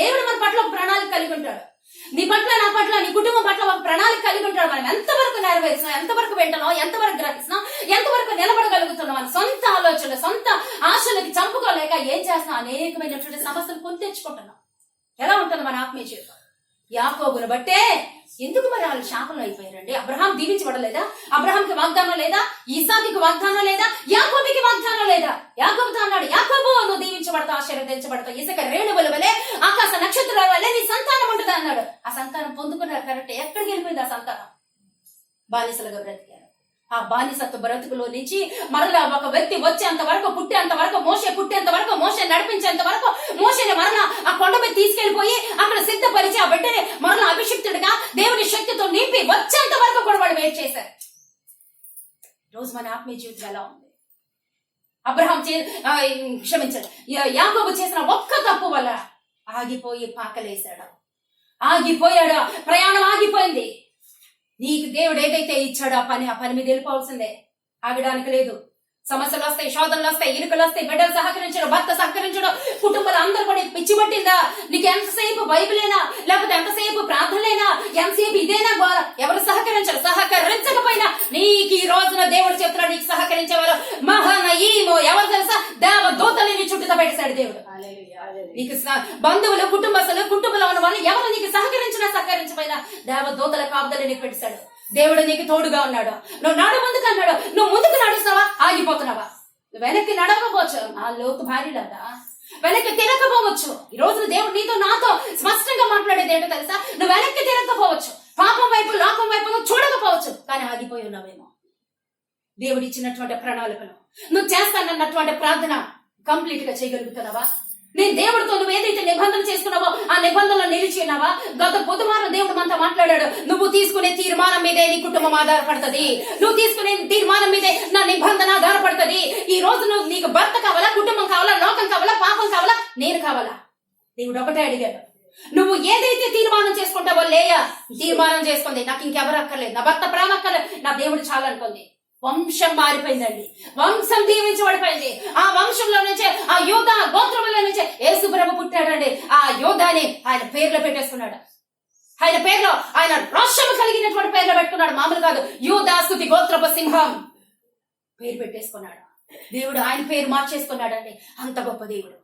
దేవుడు మన పట్ల ఒక ప్రణాళిక కలిగి ఉంటాడు. నీ పట్ల, నా పట్ల, నీ కుటుంబం పట్ల ఒక ప్రణాళిక కలిగి ఉంటాడు. మనం ఎంతవరకు నెరవేర్చినా, ఎంతవరకు వింటున్నాం, ఎంతవరకు గ్రహిస్తున్నాం, ఎంతవరకు నిలబడగలుగుతున్నాం, మన సొంత ఆలోచనలు, సొంత ఆశలకి చంపుకోలేక ఏం చేస్తున్నాం? అనేకమైనటువంటి సమస్యలు కొని తెచ్చుకుంటున్నాం. ఎలా ఉంటుంది మన ఆత్మీయ జీవితం? యాకోబును బట్టే ఎందుకు మరి వాళ్ళు శాపంలో అయిపోయారండి? అబ్రహాం దీవించబడలేదా? అబ్రహాంకి వాగ్దానం లేదా? ఇసాకుకి వాగ్దానం లేదా? యాకోబుకి వాగ్దానం లేదా? యాకోబుతో అన్నాడు, యాకోబు నువ్వు దీవించబడతావు, ఆశీర్వదించబడతావు, ఇసుక రేణువుల వలె, ఆకాశ నక్షత్రాల వలె నీ సంతానం ఉంటుంది అన్నాడు. ఆ సంతానం పొందుకున్నారు, కరెక్ట్. ఎక్కడికి వెళ్ళిపోయింది ఆ సంతానం? బానిసలుగా బ్రతికారు. ఆ బానిసత్వ బ్రతుకులో నుంచి మరలా ఒక వ్యక్తి వచ్చేంత వరకు, పుట్టేంత వరకు, మోషే నడిపించేంత వరకు, మోషేని మరలా ఆ కొండ మీద తీసుకెళ్లిపోయి అక్కడ సిద్ధపరిచి ఆ బిడ్డని మరలా అభిషిక్తుడిగా దేవుని శక్తితో నింపి వచ్చేంత వరకు కూడా వాళ్ళు వెయిట్ చేశారు. రోజు మన ఆత్మీయ జీవితం ఎలా ఉంది? అబ్రహాం యాకోబు చేసిన ఒక్క తప్పు వల్ల ఆగిపోయి పాకలేశాడు, ఆగిపోయాడు, ప్రయాణం ఆగిపోయింది. నీకు దేవుడు ఏదైతే ఇచ్చాడో ఆ పని మీద వెళ్ళిపోవాల్సిందే. ఆగడానికి లేదు. సమస్యలు వస్తాయి, శోధనలు వస్తాయి, ఇరుకలు వస్తాయి, బిడ్డలు సహకరించడం, భర్త సహకరించడం, కుటుంబాలు అందరూ కూడా పిచ్చి పట్టిందా? నీకు ఎంతసేపు బైబిలేనా, లేకపోతే ఎంతసేపు ప్రార్థనలేనా, ఎంతసేపు ఇదేనా గోర? ఎవరు సహకరించరు? సహకరించకపోయినా నీకు ఈ రోజున దేవుడు చెప్తున్నాడు, నీకు సహకరించేవారు మహానయీమో ఎవరు తెలుసా? దేవదూతలు నీ చుట్టూ పెట్టేశాడు దేవుడు. నీకు బంధువులు, కుటుంబంలో ఉన్న వాళ్ళు ఎవరు నీకు సహకరించకపోయినా దేవదూతల కాపుదలు నీకు పెట్టేశాడు. దేవుడు నీకు తోడుగా ఉన్నాడు. నువ్వు ముందుకు అన్నాడు, నువ్వు ముందుకు నడుస్తావా, ఆగిపోతున్నావా? వెనక్కి నడవకపోవచ్చు, నా లోతు భార్యలాగా వెనక్కి తిరగకపోవచ్చు. ఈ రోజు దేవుడు నీతో, నాతో స్పష్టంగా మాట్లాడేది ఏంటో తెలుసా? నువ్వు వెనక్కి తిరగకపోవచ్చు, పాపం వైపు, లోకం వైపు చూడకపోవచ్చు, కానీ ఆగిపోయి ఉన్నావేమో. దేవుడు ఇచ్చినటువంటి ప్రణాళికను, నువ్వు చేస్తానన్నటువంటి ప్రార్థన కంప్లీట్ గా చేయగలుగుతున్నావా? నేను దేవుడితో నువ్వు ఏదైతే నిబంధన చేసుకున్నావో ఆ నిబంధనలో నిలిచి ఉన్నావా? గత బుధవారం దేవుడు మనతో మాట్లాడాడు, నువ్వు తీసుకునే తీర్మానం మీదే నీ కుటుంబం ఆధారపడుతుంది, నువ్వు తీసుకునే తీర్మానం మీదే నా నిబంధన ఆధారపడుతుంది. ఈ రోజు నువ్వు, నీకు భర్త కావాలా, కుటుంబం కావాలా, లోకం కావాలా, పాపం కావాలా, నేను కావాలా? దేవుడు ఒకటే అడిగాడు, నువ్వు ఏదైతే తీర్మానం చేసుకుంటావో లేయా తీర్మానం చేసుకుంది, నాకు ఇంకెవరు అక్కర్లేదు, నా భర్త ప్రేమ అక్కర్లేదు, నా దేవుడు చాలనుకుంది. వంశం మారిపోయిందండి, వంశం దీవించబడిపోయింది. ఆ వంశంలో నుంచే, ఆ యోధా గోత్రంలో నుంచే యేసుప్రభు పుట్టాడండి. ఆ యోధాని ఆయన పేర్లో పెట్టేసుకున్నాడు. ఆయన పేర్లో ఆయన రోషము కలిగినటువంటి పేర్లో పెట్టుకున్నాడు. మామూలు కాదు, యూదా స్తుతి గోత్రపు సింహం పేరు పెట్టేసుకున్నాడు. దేవుడు ఆయన పేరు మార్చేసుకున్నాడండి. అంత గొప్ప దేవుడు.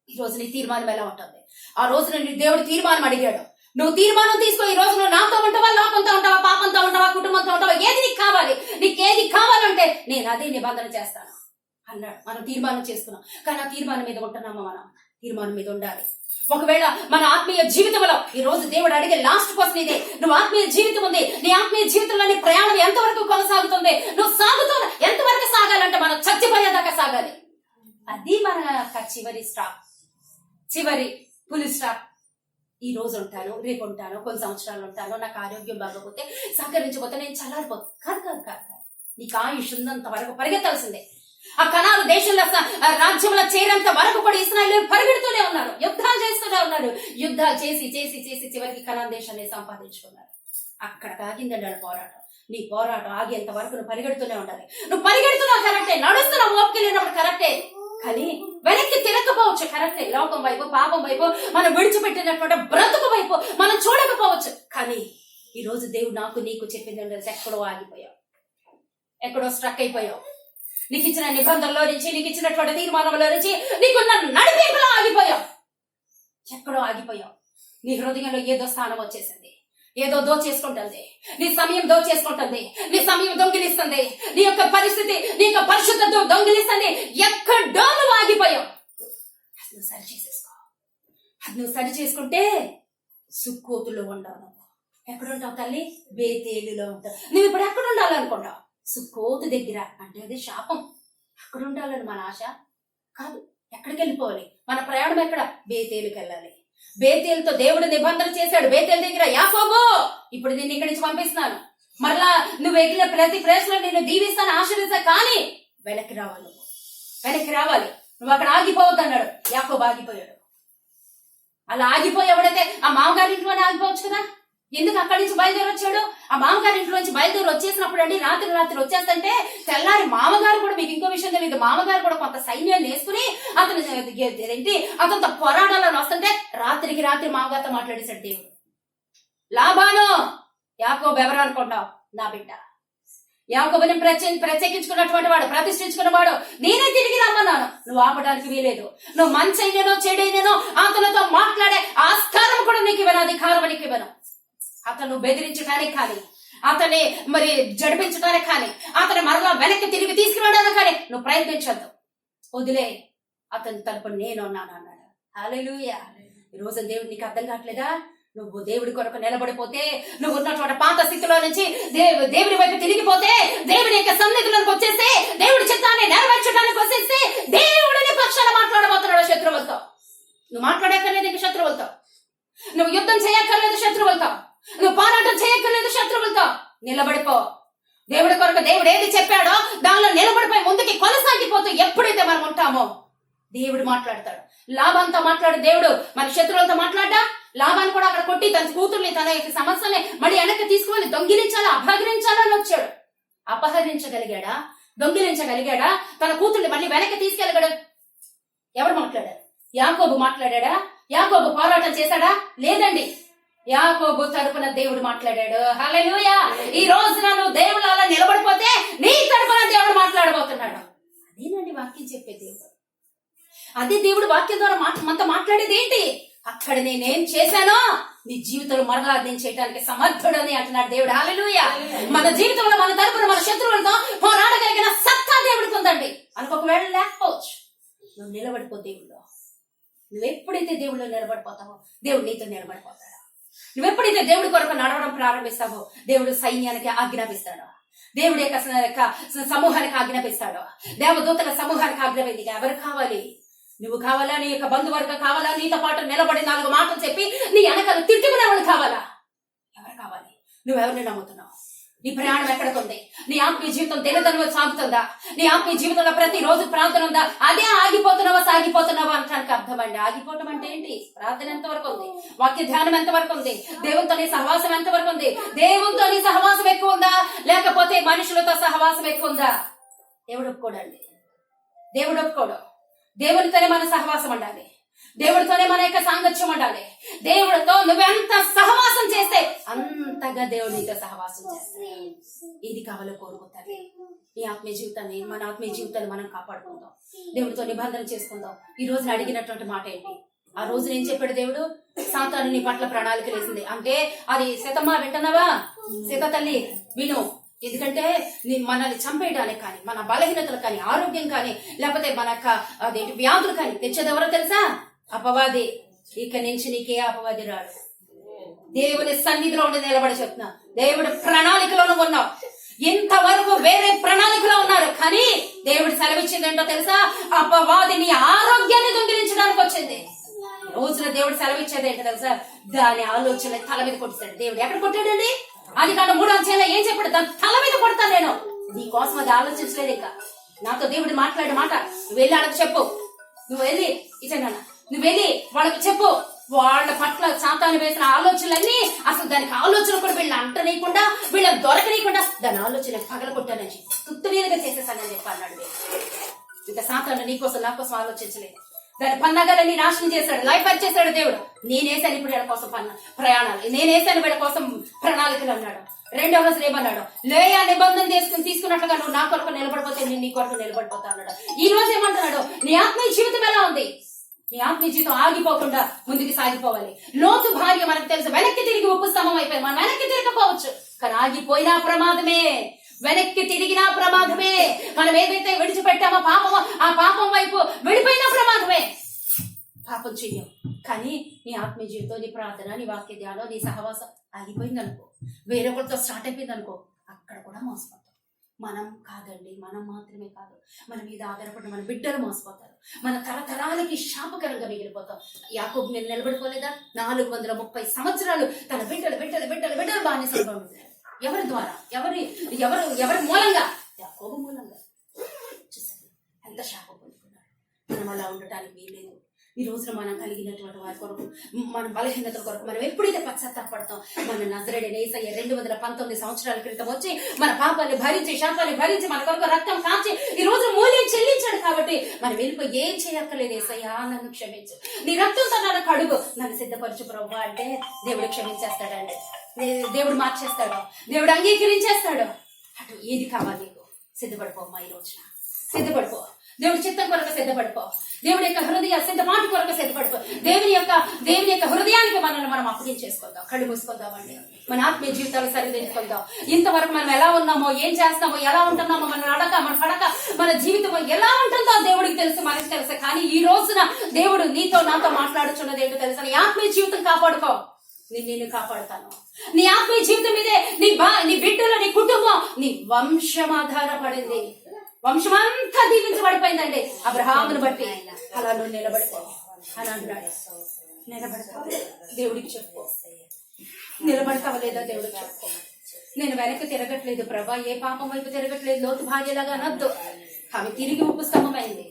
ఈ రోజు నీ తీర్మానం ఎలా ఉంటుంది? ఆ రోజున నీ దేవుడు తీర్మానం అడిగాడు. నువ్వు తీర్మానం తీసుకో. ఈ రోజు నువ్వు నాతో ఉంటావా, లోకంతో ఉంటావా, పాపంతో ఉంటావా, కుటుంబంతో ఉంటావా, ఏది నీకు కావాలి? నీకేది కావాలంటే నేను అదే నిబంధన చేస్తాను అన్నాడు. మనం తీర్మానం చేసుకున్నాం, కానీ ఆ తీర్మానం మీద ఉంటున్నామా? మనం తీర్మానం మీద ఉండాలి. ఒకవేళ మన ఆత్మీయ జీవితంలో ఈ రోజు దేవుడు అడిగే లాస్ట్ క్వశ్చన్ ఇదే, నువ్వు ఆత్మీయ జీవితం ఉంది, నీ ఆత్మీయ జీవితంలో నీ ప్రయాణం ఎంతవరకు కొనసాగుతుంది? నువ్వు సాగుతున్నా ఎంతవరకు సాగాలంటే మనం చచ్చిపోయేదాకా సాగాలి. అది మన చివరి స్టాప్, చివరి పులి స్టాప్. ఈ రోజు ఉంటాను, రేపు ఉంటాను, కొన్ని సంవత్సరాలు ఉంటాను, నాకు ఆరోగ్యం బాగోపోతే సహకరించకపోతే నేను చల్లారిపోతాను. కాదు కాదు కాదు, నీకు ఆయుష్ ఉన్నంత వరకు పరిగెత్తాల్సిందే. ఆ కనాలు దేశంలో రాజ్యంలో చేరేంత వరకు కూడా ఇశ్రాయేలీయులు పరిగెడుతూనే ఉన్నారు, యుద్ధాలు చేస్తూనే ఉన్నారు. యుద్ధాలు చేసి చేసి చేసి చివరికి కనాన్ దేశాన్ని సంపాదించుకున్నారు. అక్కడ ఆగిందండి వాళ్ళ పోరాటం. నీ పోరాటం ఆగేంత వరకు నువ్వు పరిగెడుతూనే ఉండాలి. నువ్వు పరిగెడుతున్నావు కరెక్టే, నడుస్తున్నావు ఓపికెళ్ళినప్పుడు కరెక్టే, కానీ వెనక్కి తిరగకపోవచ్చు కరెక్టే. లోకం వైపు, పాపం వైపు, మనం విడిచిపెట్టినటువంటి బ్రతుకు వైపు మనం చూడకపోవచ్చు. కానీ ఈ రోజు దేవుడు నాకు నీకు చెప్పింది ఏంటంటే, ఎక్కడో ఆగిపోయావు, ఎక్కడో స్ట్రక్ అయిపోయావు. నీకు ఇచ్చిన నిబంధనలో నుంచి, నీకు ఇచ్చినటువంటి తీర్మానంలో నుంచి, నీకున్న నడిపింపులో ఆగిపోయావు. ఎక్కడో ఆగిపోయావు. నీ హృదయంలో ఏదో స్థానం వచ్చేసింది, ఏదో దోచేసుకుంటుంది, నీ సమయం దోచేసుకుంటుంది, నీ సమయం దొంగిలిస్తుంది, నీ యొక్క పరిస్థితి, నీ యొక్క పరిశుద్ధత దొంగిలిస్తుంది. ఎక్కడో నువ్వు ఆగిపోయావు. అది నువ్వు సరి చేసేసుకో. అది నువ్వు సరి చేసుకుంటే సుక్కోతులో ఉండవు. నువ్వు ఎక్కడుంటావు తల్లి? బేతేలులో ఉంటావు. నువ్వు ఇప్పుడు ఎక్కడ ఉండాలనుకుంటావు? సుక్కోతు దగ్గర. అంటే అది శాపం. అక్కడ ఉండాలని మన ఆశ కాదు. ఎక్కడికి వెళ్ళిపోవాలి? మన ప్రయాణం ఎక్కడ? బేతేలుకి వెళ్ళాలి. బేతేలుతో దేవుడు నిబంధన చేశాడు. బేతేలు దగ్గర, యాకోబు ఇప్పుడు నేను ఇక్కడి నుంచి పంపిస్తున్నాను, మరలా నువ్వు ఎగిలిన ప్రతి ప్లేస్లో నేను దీవిస్తాను, ఆశీర్వదిస్తా, కానీ వెనక్కి రావాలి, వెనక్కి రావాలి. నువ్వు అక్కడ ఆగిపోవద్దు అన్నాడు. యాకోబు ఆగిపోయాడు. అలా ఆగిపోయి ఎవడైతే ఆ మామగారి ఇంట్లోనే ఆగిపోవచ్చు కదా. ఎందుకు అక్కడి నుంచి బయలుదేరి వచ్చాడు? ఆ మామగారి ఇంట్లో నుంచి బయలుదేరి వచ్చేసినప్పుడు అండి, రాత్రి వచ్చేస్తంటే తెల్లారి మామగారు కూడా, మీకు ఇంకో విషయం తెలియదు, మామగారు కూడా కొంత సైన్యాన్ని వేసుకుని అతనితో పోరాడాలని వస్తుంటే రాత్రికి రాత్రి మామగారితో మాట్లాడేశాడు దేవుడు. లాబాను, యాకోబు ఎవరు అనుకుంటావు? నా బిడ్డ. యాకోబుని ప్రత్యేకించుకున్నటువంటి వాడు, ప్రతిష్ఠించుకున్నవాడు. నేనే తిరిగి రమ్మన్నాను, నువ్వు ఆపడానికి వీలేదు. నువ్వు మంచైననో చెడైననో అతనితో మాట్లాడే ఆస్కారం కూడా నీకు ఇవ్వను, అధికారం నీకు ఇవ్వను. అతను బెదిరించడానికి కానీ, అతన్ని మరి జడిపించడానికి కానీ, అతని మరలా వెనక్కి తిరిగి తీసుకురావడానికి కానీ నువ్వు ప్రయత్నించద్దు. వదిలే, అతని తరపున నేను ఉన్నాను అన్నాడు. హల్లెలూయా. ఈ రోజు దేవుడు నీకు అర్థం కావట్లేదా? నువ్వు దేవుడి కొరకు నిలబడిపోతే, నువ్వు ఉన్నటువంటి పాత స్థితిలో నుంచి దేవుడి వైపు తిరిగిపోతే, దేవుడి యొక్క సన్నిధిలోకి వచ్చేస్తే, దేవుడి చిత్తాన్ని నెరవేర్చడానికి వచ్చేస్తే, దేవుడిని పక్షాన మాట్లాడబోతున్నాడు శత్రువులతో. నువ్వు మాట్లాడక్కర్లేదు ఇంక శత్రువులతో, నువ్వు యుద్ధం చేయక్కర్లేదు శత్రువులతో, నువ్వు పోరాటం చేయక్కర్లేదు శత్రువులతో. నిలబడిపో. దేవుడి కొరకు దేవుడు ఏది చెప్పాడో దానిలో నిలబడిపోయి ముందుకి కొనసాగిపోతూ ఎప్పుడైతే మనం ఉంటామో దేవుడు మాట్లాడతాడు. లాభంతో మాట్లాడు దేవుడు, మన శత్రువులతో మాట్లాడ్డా లాభాన్ని కూడా అక్కడ కొట్టి తన కూతుర్ని, తన యొక్క సమస్యని మళ్ళీ వెనక్కి తీసుకుని దొంగిలించాలా, అపహరించాలని వచ్చాడు. అపహరించగలిగాడా? దొంగిలించగలిగాడా? తన కూతుర్ని మళ్ళీ వెనక్కి తీసుకెళ్ళగడ? ఎవరు మాట్లాడారు? యాకోబు మాట్లాడా? యాకోబు పోరాటం చేశాడా? లేదండి. యాకోబు తరపున దేవుడు మాట్లాడాడు. హల్లెలూయా. ఈ రోజున నువ్వు దేవుడు అలా నిలబడిపోతే నీ తరపున దేవుడు మాట్లాడబోతున్నాడు. అదేనండి వాక్యం చెప్పే దేవుడు. అదే దేవుడు వాక్యం ద్వారా మనతో మాట్లాడేది ఏంటి? అక్కడ నేనేం చేశానో నీ జీవితంలో మరలా నేను చేయడానికి సమర్థుడని అంటున్నాడు దేవుడు. హల్లెలూయా. మన జీవితంలో మన తరపున మన శత్రువులతో పోరాడగలిగిన సత్తా దేవుడికి ఉందండి. అనుకోకవేళ లేకపోవచ్చు. నువ్వు నిలబడిపో దేవుడు. నువ్వు ఎప్పుడైతే దేవుడిలో నిలబడిపోతావో దేవుడు నీతో నిలబడిపోతాడు. నువ్వు ఎప్పుడైతే దేవుడి కొరకు నడవడం ప్రారంభిస్తావో దేవుడు సైన్యానికి ఆజ్ఞాపిస్తాడు, దేవుడి యొక్క సమూహానికి ఆజ్ఞాపిస్తాడు, దేవదూతల సమూహానికి ఆజ్ఞాపించి ఎవరు కావాలి? నువ్వు కావాలా? నీ యొక్క బంధువర్గం కావాలా? నీతో పాటు నిలబడి 4 మాటలు చెప్పి నీ వెనకాల తిట్టుకునే వాళ్ళు కావాలా? ఎవరు కావాలి? నువ్వెవరిని నమ్ముతున్నావు? నీ ప్రయాణం ఎక్కడికి ఉంది? నీ ఆత్మీయ జీవితం దినదినం సాగుతుందా? నీ ఆత్మీయ జీవితంలో ప్రతి రోజు ప్రార్థన ఉందా? అదే ఆగిపోతున్నావా సాగిపోతున్నావా అంటానికి అర్థమండి. ఆగిపోవటం అంటే ఏంటి? ప్రార్థన ఎంత వరకు ఉంది? వాక్య ధ్యానం ఎంత వరకు ఉంది? దేవునితో నీ సహవాసం ఎంత వరకు ఉంది? దేవునితో నీ సహవాసం ఎక్కువ ఉందా, లేకపోతే మనుషులతో సహవాసం ఎక్కువ ఉందా? దేవుడు ఒప్పుకోడండి. దేవుడు ఒప్పుకోడు. దేవునితోనే మన సహవాసం ఉండాలి. దేవుడితోనే మన యొక్క సాంగత్యం ఉండాలి. దేవుడితో నువ్వెంత సహవాసం చేస్తే అంతగా దేవుడు నీతో సహవాసం చేస్తాడు. ఇది కావాలో కోరుకుంటాను. ఈ ఆత్మీయ జీవితాన్ని, మన ఆత్మీయ జీవితాన్ని మనం కాపాడుకుందాం. దేవుడితో నిబంధన చేసుకుందాం. ఈ రోజు అడిగినటువంటి మాట ఏంటి? ఆ రోజు నేను చెప్పాడు దేవుడు, సాతాను నీ పట్ల ప్రణాళిక వేసింది అంటే అది సీతమ్మ వింటున్నావా? సీత తల్లి విను. ఎందుకంటే మనల్ని చంపేయడానికి కానీ, మన బలహీనతలు కానీ, ఆరోగ్యం కానీ, లేకపోతే మన అదేంటి వ్యాధులు కానీ తెచ్చేది ఎవరో తెలుసా? అపవాది. ఇక నుంచి నీకే అపవాది రాడు. దేవుని సన్నిధిలో ఉండి నిలబడి చెప్తున్నా, దేవుడి ప్రణాళికలోనూ ఉన్నావు. ఇంతవరకు వేరే ప్రణాళికలో ఉన్నారు, కానీ దేవుడు సెలవిచ్చింది ఏంటో తెలుసా? అపవాదిని ఆరోగ్యాన్ని దొంగిలించడానికి వచ్చింది. రోజున దేవుడు సెలవిచ్చేది ఏంటో తెలుసా? దాని ఆలోచన తల మీద కొట్టాడు. దేవుడు ఎక్కడ కొట్టాడండి? అది కాదు 3వ అధ్యాయంలో ఏం చెప్పాడు? దాని తల మీద కొడతాను నేను. నీ కోసం అది ఆలోచించలేదు. ఇంకా నాతో దేవుడు మాట్లాడే మాట, నువ్వు వెళ్ళి వాళ్ళకి చెప్పు. నువ్వు వెళ్ళి నువ్వు వెళ్ళి వాళ్ళకి చెప్పు. వాళ్ళ పట్ల సాతాను వేసిన ఆలోచనలన్నీ అసలు దానికి ఆలోచన కూడా వీళ్ళని అంటనీయకుండా, వీళ్ళని దొరకనీయకుండా దాని ఆలోచన పగల కొట్టానని తుత్తునీలుగా చేసేసానని చెప్పి అన్నాడు. ఇంకా సాతాను నీకోసం నా కోసం ఆలోచించలేదు. దాని పన్నగాలని నాశనం చేశాడు, లైఫ్ చేశాడు దేవుడు. నేనేసాను ఇప్పుడు వీళ్ళ కోసం ప్రయాణాలు, నేనేసాను వీళ్ళ కోసం ప్రణాళికలు అన్నాడు. 2వ రోజు ఏమన్నాడు? లేయా నిబంధన తీసుకున్నట్లుగా నువ్వు నా కొరకు నిలబడిపోతే నేను నీ కొరకు నిలబడిపోతా అన్నాడు. ఈ రోజు ఏమంటున్నాడు? నీ ఆత్మీయ జీవితం ఎలా ఉంది? నీ ఆత్మీయ జీవితం ఆగిపోకుండా ముందుకు సాగిపోవాలి. లోతు భార్య మనకు తెలుసు, వెనక్కి తిరిగి ఉప్పు స్తంభం అయిపోయింది. మనం వెనక్కి తిరగకపోవచ్చు, కానీ ఆగిపోయినా ప్రమాదమే, వెనక్కి తిరిగినా ప్రమాదమే. మనం ఏదైతే విడిచిపెట్టామో పాపమో, ఆ పాపం వైపు వెళ్ళిపోయినా ప్రమాదమే. పాపం చెయ్యం, కానీ నీ ఆత్మీయ జీవితం, నీ ప్రార్థన, నీ వాక్య ధ్యానం, నీ సహవాసం ఆగిపోయింది అనుకో, వేరొకరితో స్టార్ట్ అయిపోయింది అనుకో, అక్కడ కూడా మోసపోతాం. మనం కాదండి, మనం మాత్రమే కాదు, మన మీద ఆధారపడిన మన బిడ్డలు మోసపోతారు. మన తరతరాలకి శాపకరంగా మిగిలిపోతాం. యాకోబు మీద నిలబడిపోలేదా? 430 సంవత్సరాలు తన బిడ్డలు బానిసలుగా ఉంటారు. ఎవరి ద్వారా? ఎవరి మూలంగా? యాకోబు మూలంగా. చూసారు ఎంత శాపం పొందుకున్నారు. మనం అలా ఉండటానికి వీల్లేదు. ఈ రోజున మనం కలిగినటువంటి వారి కొరకు, మన బలహీనతల కొరకు మనం ఎప్పుడైతే పశ్చాత్తాపడతాం, మన నజరేయుడైన యేసయ్య 219 సంవత్సరాల క్రితం వచ్చి మన పాపాన్ని భరించి, శాపాన్ని భరించి, మన కొరకు రక్తం కాచి ఈ రోజు మూల్యం చెల్లించాడు. కాబట్టి మనం వెళ్ళిపోయి ఏం చేయక్కర్లేదు. యేసయ్య నన్ను క్షమించు, నీ రక్తంతో నన్ను కడుగు, నన్ను సిద్ధపరచు ప్రభువా అంటే దేవుడు క్షమించేస్తాడండి. దేవుడు మార్చేస్తాడు, దేవుడు అంగీకరించేస్తాడు. అటు ఏది కావాలి నీకు? సిద్ధపడిపోమ్మా. ఈ రోజున సిద్ధపడిపో. దేవుడి చిత్తం కొరకు సిద్ధపడిపో. దేవుడి యొక్క హృదయ సిద్ధపాటు కొరకు సిద్ధపడిపో. దేవుని యొక్క హృదయానికి మనల్ని మనం అప్పగించేసుకుందాం. కళ్ళు మూసుకుందామండి. మన ఆత్మీయ జీవితాలు సరిదిద్దుకుందాం. ఇంతవరకు మనం ఎలా ఉన్నామో, ఏం చేస్తామో, ఎలా ఉంటున్నామో, మన నడక, మన పడక, మన జీవితం ఎలా ఉంటుందో దేవుడికి తెలుసు, మనకి తెలుసు. కానీ ఈ రోజున దేవుడు నీతో నాతో మాట్లాడుచున్నది ఏంటో తెలుసా? నీ ఆత్మీయ జీవితం కాపాడుకో, నేను కాపాడుతాను. నీ ఆత్మీయ జీవితం మీదే నీ బిడ్డలు, నీ కుటుంబం, నీ వంశం ఆధారపడింది. వంశమంతా దీవించబడిపోయిందండి అబ్రహామును బట్టి. అలా నువ్వు నిలబడిపో అని అంటున్నాడు. నిలబడతావు, దేవుడికి చెప్పు. నిలబడతావు లేదా దేవుడికి చెప్పు. నేను వెనక్కి తిరగట్లేదు ప్రభా, ఏ పాపం వైపు తిరగట్లేదు, లోతు భార్యలాగా అనొద్దు. ఆమె తిరిగి ఉప్పు స్తంభమైంది.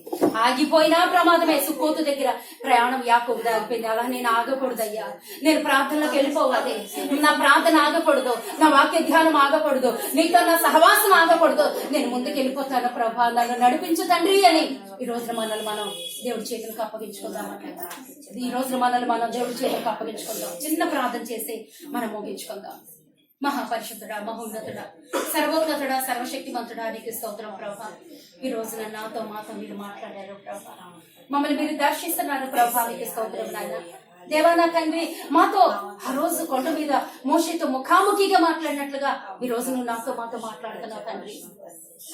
ఆగిపోయినా ప్రమాదమే. సుక్కోతు దగ్గర ప్రయాణం యాకోబు ఆగిపోయింది. అలా నేను ఆగకూడదయ్యా, నేను ప్రార్థనలోకి వెళ్ళిపోవాలి. నా ప్రార్థన ఆగకూడదు, నా వాక్య ధ్యానం ఆగకూడదు, నీతో నా సహవాసం ఆగకూడదు. నేను ముందుకు వెళ్ళిపోతాను ప్రభా, నన్ను నడిపించు తండ్రి అని ఈ రోజున మనల్ని మనం దేవుడి చేతులకు అప్పగించుకుందామంటే, ఈ రోజున మనల్ని మనం దేవుడి చేతులకు అప్పగించుకుందాం. చిన్న ప్రార్థన చేసి మనం ముగించుకుందాం. మహాపరిశుద్ధుడా, మహోన్నతుడా, సర్వోన్నతుడా, సర్వశక్తిమంతుడా, నీకు స్తోత్రం ప్రభా. ఈ రోజున నాతో మాతో మీరు మాట్లాడారు ప్రభా, మమ్మల్ని మీరు దర్శిస్తున్నారు ప్రభా. నీకు స్తోత్రం నాయన. దేవా నా తండ్రి, మాతో ఆ రోజు కొండ మీద మోషేతో ముఖాముఖిగా మాట్లాడినట్లుగా ఈ రోజు నువ్వు నాతో మాతో మాట్లాడుతున్నావు తండ్రి.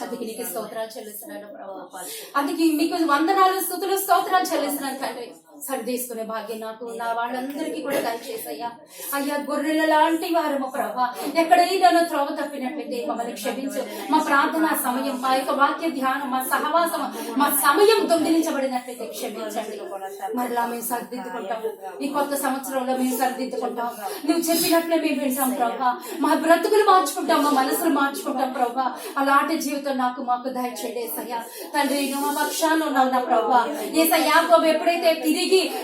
అందుకే నీకు స్తోత్రాలు చెల్లిస్తున్నాను ప్రభా. అందుకే మీకు వందనాలు, స్తుతులు, స్తోత్రాలు చెల్లిస్తున్నాను తండ్రి. సరి తీసుకునే భాగ్యం నాకు నా వాళ్ళందరికీ కూడా దయచేసయ్యా. అయ్యా గొర్రెల లాంటి వారము ప్రభా, ఎక్కడైనా త్రోవ తప్పినట్లయితే మమ్మల్ని క్షమించు. మా ప్రార్థనా సమయం, మా యొక్క వాక్య ధ్యానం, మా సహవాసం, మా సమయం దొంగిలించబడినట్లయితే క్షమించండి. మరలా మేము సరిదిద్దుకుంటాం. ఈ కొత్త సంవత్సరంలో మేము సరిదిద్దుకుంటాం. నువ్వు చెప్పినట్లే మేము వింటాం ప్రభా. మా బ్రతుకులు మార్చుకుంటాం, మా మనసులు మార్చుకుంటాం ప్రభా. అలాంటి జీవితం నాకు మాకు దయచేయండి ఏసయ్యా. తండ్రి నువ్వు మా పక్షాన ఉన్నావు నా ప్రభా. ఏసయ్యా యాకోబు ఎప్పుడైతే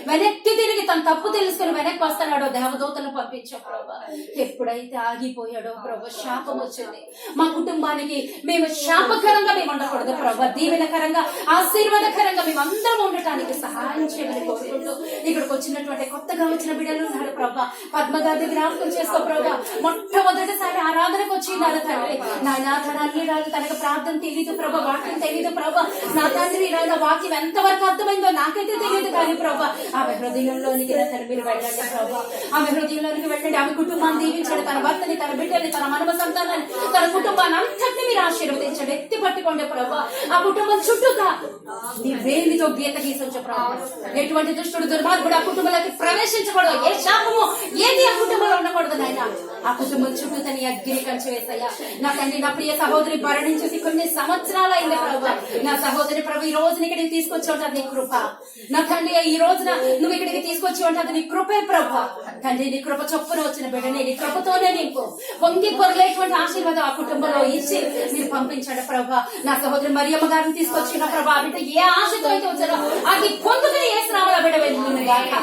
వెనక్కి తిరిగి తన తప్పు తెలుసుకుని వెనక్కి వస్తున్నాడో దేవదూతను పంపించావు ప్రభా. ఎప్పుడైతే ఆగిపోయాడో ప్రభా శాపం వచ్చింది మా కుటుంబానికి. మేము శాపకరంగా మేము ఉండకూడదు ప్రభా, దీవెనకరంగా ఆశీర్వాదకరంగా మేము అందరం ఉండటానికి సహాయం చేయమని కోరుకుంటూ ఇక్కడికి వచ్చినటువంటి కొత్తగా వచ్చిన బిడ్డలు ఉన్నారు ప్రభా. పద్మగారి జ్ఞాపకం చేసుకో ప్రభా. మొట్టమొదటిసారి ఆరాధనకు వచ్చినారు తండ్రి. నాయన తన అన్ని రాజు తనకు ప్రార్థన తెలియదు ప్రభా, వాక్యం తెలియదు ప్రభా. నా తండ్రి నాయన వాక్యం ఎంతవరకు అర్థమైందో నాకైతే తెలియదు కానీ ప్రభా ఆమె హృదయంలోనికి మీరు వెళ్ళండి ప్రభా. ఆమె హృదయంలోనికి వెళ్ళండి. ఆమె కుటుంబాన్ని దీవించండి. తన భర్తని, తన బిడ్డని, తన మనవ సంతానాన్ని, తన కుటుంబాన్ని అంతటిని మీరు ఆశీర్వదించండి. ఎత్తి పట్టుకోండి ప్రభా. ఆ కుటుంబం చుట్టూగా నీ వేలితో గీత గీసొచ్చు ప్రభా. ఎటువంటి దుష్టుడు దుర్మార్గుడు ఆ కుటుంబంలోకి ప్రవేశించకూడదు. ఏ శాపము ఏది ఆ కుటుంబంలో ఉండకూడదు నాయన. ఆ కుటుంబం చుట్టూ తన అగ్గిని కంచి వేస్తాయా. నా తండ్రి నా ప్రియ సహోదరి మరణించేసి కొన్ని సంవత్సరాలైంది ప్రభా. నా సహోదరి ప్రభు ఈ రోజున ఇక్కడికి తీసుకొచ్చి ఉంటుంది నీ కృప. నా తండ్రి ఈ రోజున నువ్వు ఇక్కడికి తీసుకొచ్చి ఉంటుంది నీ కృపే ప్రభా. తండ్రి నీ కృప చొప్పున వచ్చిన బిడ్డనే నీ కృపతోనే నీకు పొంగి పొరలేటువంటి ఆశీర్వాదం ఆ కుటుంబంలో ఇచ్చి మీరు పంపించండి ప్రభా. నా సహోదరి మరియమ్మ గారిని తీసుకొచ్చిన ప్రభా. బిడ్డ ఏ ఆశతో అయితే వచ్చారో అది పొందుకుని ఏ శ్రామల బిడ్డ వెళ్ళింది గాక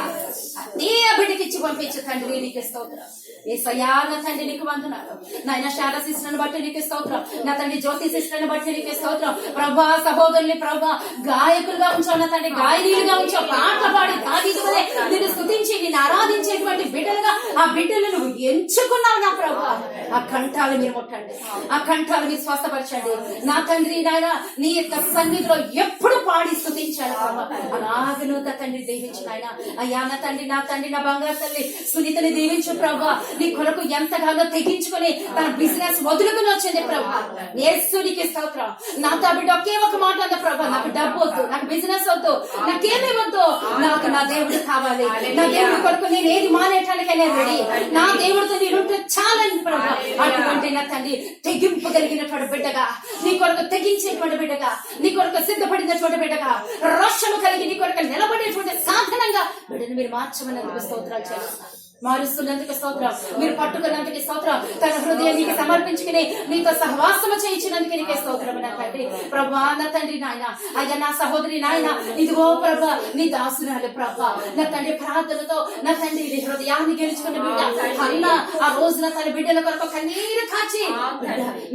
నీ బిడ్డకి ఇచ్చి పంపించు తండ్రి. నీకు స్తోత్రం ఏసయ్యా. నా తండ్రి నీకు వందనాలు నాయన. శార సిస్టర్ని బట్టి నీకు స్తోత్రం. నా తండ్రి జ్యోతి సిస్టర్ని బట్టి నీకు స్తోత్రం ప్రభా. సహోదరుని ప్రభా గాయకులుగా ఉంచావు నా తండ్రి, గాయనీయులుగా ఉంచావు. పాటలు పాడి దావీదువలే నిన్ను స్తుతించి నిన్ను ఆరాధించేటువంటి బిడ్డలుగా ఆ బిడ్డలు నువ్వు ఎంచుకున్నావు నా ప్రభా. ఆ కంఠాలు మీరు ముట్టండి, ఆ కంఠాలు మీరు స్వస్థపరచండి నా తండ్రి. నాయన నీ యొక్క సన్నిధిలో ఎప్పుడు పాడి స్తుతించాలి ప్రభా. అలాగే నువ్వు తండ్రి దీవించు నాయన. అయ్యా నా తండ్రి, నా తండ్రి, నా బంగారు తల్లి సునీతని దీవించు ప్రభా. నీ కొరకు ఎంతగానో తెగించుకుని తన బిజినెస్ వదులుకుని వచ్చింది ప్రభా. యేసునికి స్తోత్రం. నాతో బిడ్డ ఒకే ఒక మాట అంద ప్రభా, నాకు డబ్బు వద్దు, నాకు బిజినెస్ వద్దు, నాకేమీ వద్దు, నాకు నా దేవుడు కావాలి. నా దేవుడి కొరకు నేను ఏది మానేయటానికి నేను రెడీ. నా దేవుడితో నేనుంటే చాలని ప్రభా. అటువంటి నా తండ్రి తెగింపు కలిగినటువంటి బిడ్డగా, నీ కొరకు తెగించేటువంటి బిడ్డగా, నీ కొరకు సిద్ధపడినటువంటి బిడ్డగా, రోషము కలిగి నీ కొరకు నిలబడేటువంటి సాధనంగా బిడ్డను మీరు మార్చమన్నందుకు స్తోత్రాలు చేస్తున్నాను. మారుస్తున్నందుకు స్తోత్రం. మీరు పట్టుకున్నందుకు స్తోత్రం. తన హృదయానికి సమర్పించుకుని నీతో సహవాసము చేయించినందుకు నీకే స్తోత్రం నా తండ్రి ప్రభా. నా తండ్రి నాయన, అయ్యా నా సహోదరి నాయన, ఇదిగో ప్రభా నీ దాసురాలు ప్రభా. నా తండ్రి ప్రార్థనతో నా తండ్రి నీ హృదయాన్ని గెలుచుకున్న బిడ్డ అన్న ఆ రోజున తన బిడ్డల కొరకు కన్నీరు కాచి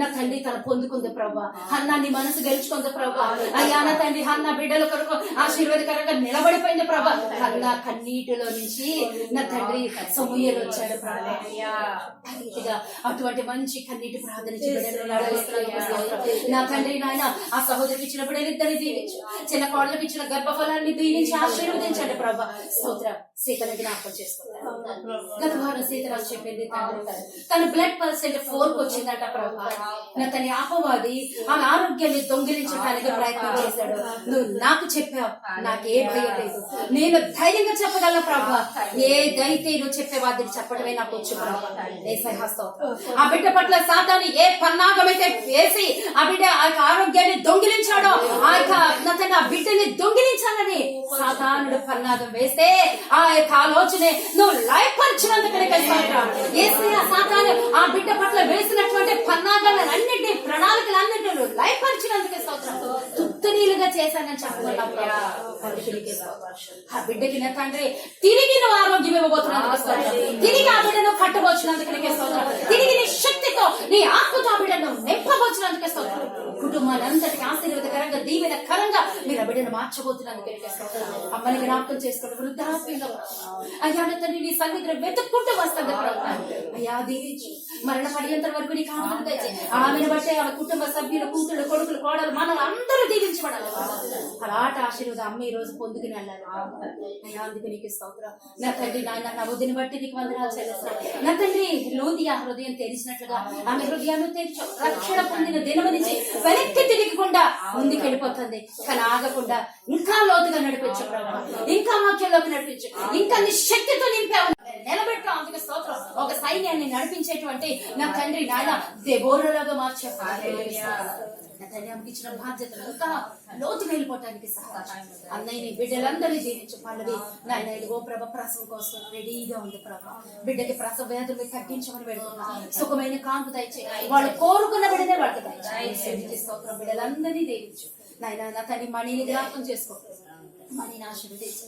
నా తండ్రి తన పొందుకుంది ప్రభా. అన్న నీ మనసు గెలుచుకుంది ప్రభా. అయ్యా నా తండ్రి అన్న బిడ్డల కొరకు ఆశీర్వాదకరంగా నిలబడిపోయింది ప్రభా. అన్న కన్నీటిలో నుంచి నా తండ్రి సమూయేలు వచ్చాడు ప్రభా. అటువంటి మంచి కన్నీటి ప్రార్థన నా తండ్రి నాయన. ఆ సహోదరికి ఇచ్చిన బిడ్డలిద్దరిని దీవించు, చిన్న కోడలకు ఇచ్చిన గర్భఫలాన్ని దీవించి ఆశీర్వదించండి ప్రభా. స్తోత్ర. సీతను జ్ఞాపకం చేసుకుంటారు. గత వారం సీతరాజు చెప్పింది తన బ్లడ్ పర్సెంట్ 4 వచ్చిందట ప్రభా. నా తన అపవాది ఆమె ఆరోగ్యాన్ని దొంగిలించడానికి ప్రయత్నం చేశాడు. నువ్వు నాకు చెప్పావు, నాకే భయం లేదు, నేను ధైర్యంగా చెప్పగల ప్రభా. ఏదైతే నువ్వు చెప్పేవాడిని చెప్పడమే నాకు వచ్చు ప్రభా. ఆ బిడ్డ పట్ల సాతాను ఏ పన్నాగమైతే వేసి ఆ బిడ్డ ఆ యొక్క ఆరోగ్యాన్ని దొంగిలించాడో, ఆ యొక్క ఆ బిడ్డని దొంగిలించాలని సాతానుడు పన్నాగం వేస్తే ఆ యొక్క ఆలోచనే నువ్వు లయపరిచినందుకు సాతాను ఆ బిడ్డ పట్ల వేసినటువంటి పన్నాగాలన్నింటినీ, ప్రణాళికలన్నింటినీ నువ్వు లయపరిచినందుకే స్తోత్రం. తుత్తనీలుగా చేశానని చెప్పుకున్నాం. ఆ బిడ్డకి నా తండ్రి తిరిగి నువ్వు ఆరోగ్యం ఇవ్వబోతున్నందుకు స్తోత్రం. తిరిగి ఆ బిడ్డను కట్టబోచినందుకు నీకే స్తోత్రం. తిరిగి నీ శక్తితో నీ ఆత్మతో ఆ బిడ్డను నింపబోచినందుకే స్తోత్రం. కుటుంబాన్ని అంతటికి ఆశీర్వాదకరంగా దీవెనకరంగా మీరు ఆ బిడ్డను మార్చబోతున్నందుకు నీకే స్తోత్రం. అమ్మని జ్ఞాపకం చేసుకోండి. వృద్ధాప్యంలో అయ్యా తండ్రి నీ సన్నిధిలో వెతుక్కుంటూ వస్తుంది అయ్యా. దీవించు మరణ పర్యంతరం వరకు నీ కాపుదల తెచ్చి ఆమెను బట్టే ఆమె కుటుంబ సభ్యులు, కూతుళ్ళు, కొడుకులు, కోడలు, మనం అందరూ దీవించబడాలి. అలాంటి ఆశీర్వాదం అమ్మ ఈ రోజు పొందుకుని వెళ్ళాలి అయ్యా. అందుకు నీకు స్తోత్రం. నా తండ్రి నాయన నా వదిని బట్టి నీకు వందనాలు చెల్లిస్తాను. నా తండ్రి లోదియా హృదయం తెరిచినట్లుగా ఆమె హృదయాన్ని తెరిచు. రక్షణ పొందిన దినము నుంచి వెనక్కి తిరిగకుండా ముందుకు వెళ్ళిపోతుంది. కానీ ఆగకుండా ఇంకా లోతుగా నడిపించు ప్రభా, ఇంకా వాక్యంలోకి నడిపించు, ఇంకా నీ శక్తితో నింపావు, నిలబెట్టు. అందుకే స్తోత్రం. ఒక సైన్యాన్ని నడిపించేటువంటి నా తండ్రి నాయన దెబోరాలాగా మార్చావు. నా తండ్రి ఆమెకి ఇచ్చిన బాధ్యతలు ఇంకా లోతుగా వెళ్ళిపోవటానికి సహాయం. అన్నయ్యని బిడ్డలందరినీ జీవించు. పల్లవి నాయన ఇదిగో ప్రభ ప్రసవం కోసం రెడీగా ఉంది ప్రభ. బిడ్డకి ప్రసవ వ్యాధులు తగ్గించమని పెడుతున్నాం. సుఖమైన కాంపు దయచే, వాళ్ళు కోరుకున్న బిడ్డనే వాళ్ళకి దయచేయి. స్తోత్రం. బిడ్డలందరినీ దీవించు నాయన. నా తండ్రి మణిని జ్ఞాపకం చేసుకో, మణిని ఆశీర్వదించు.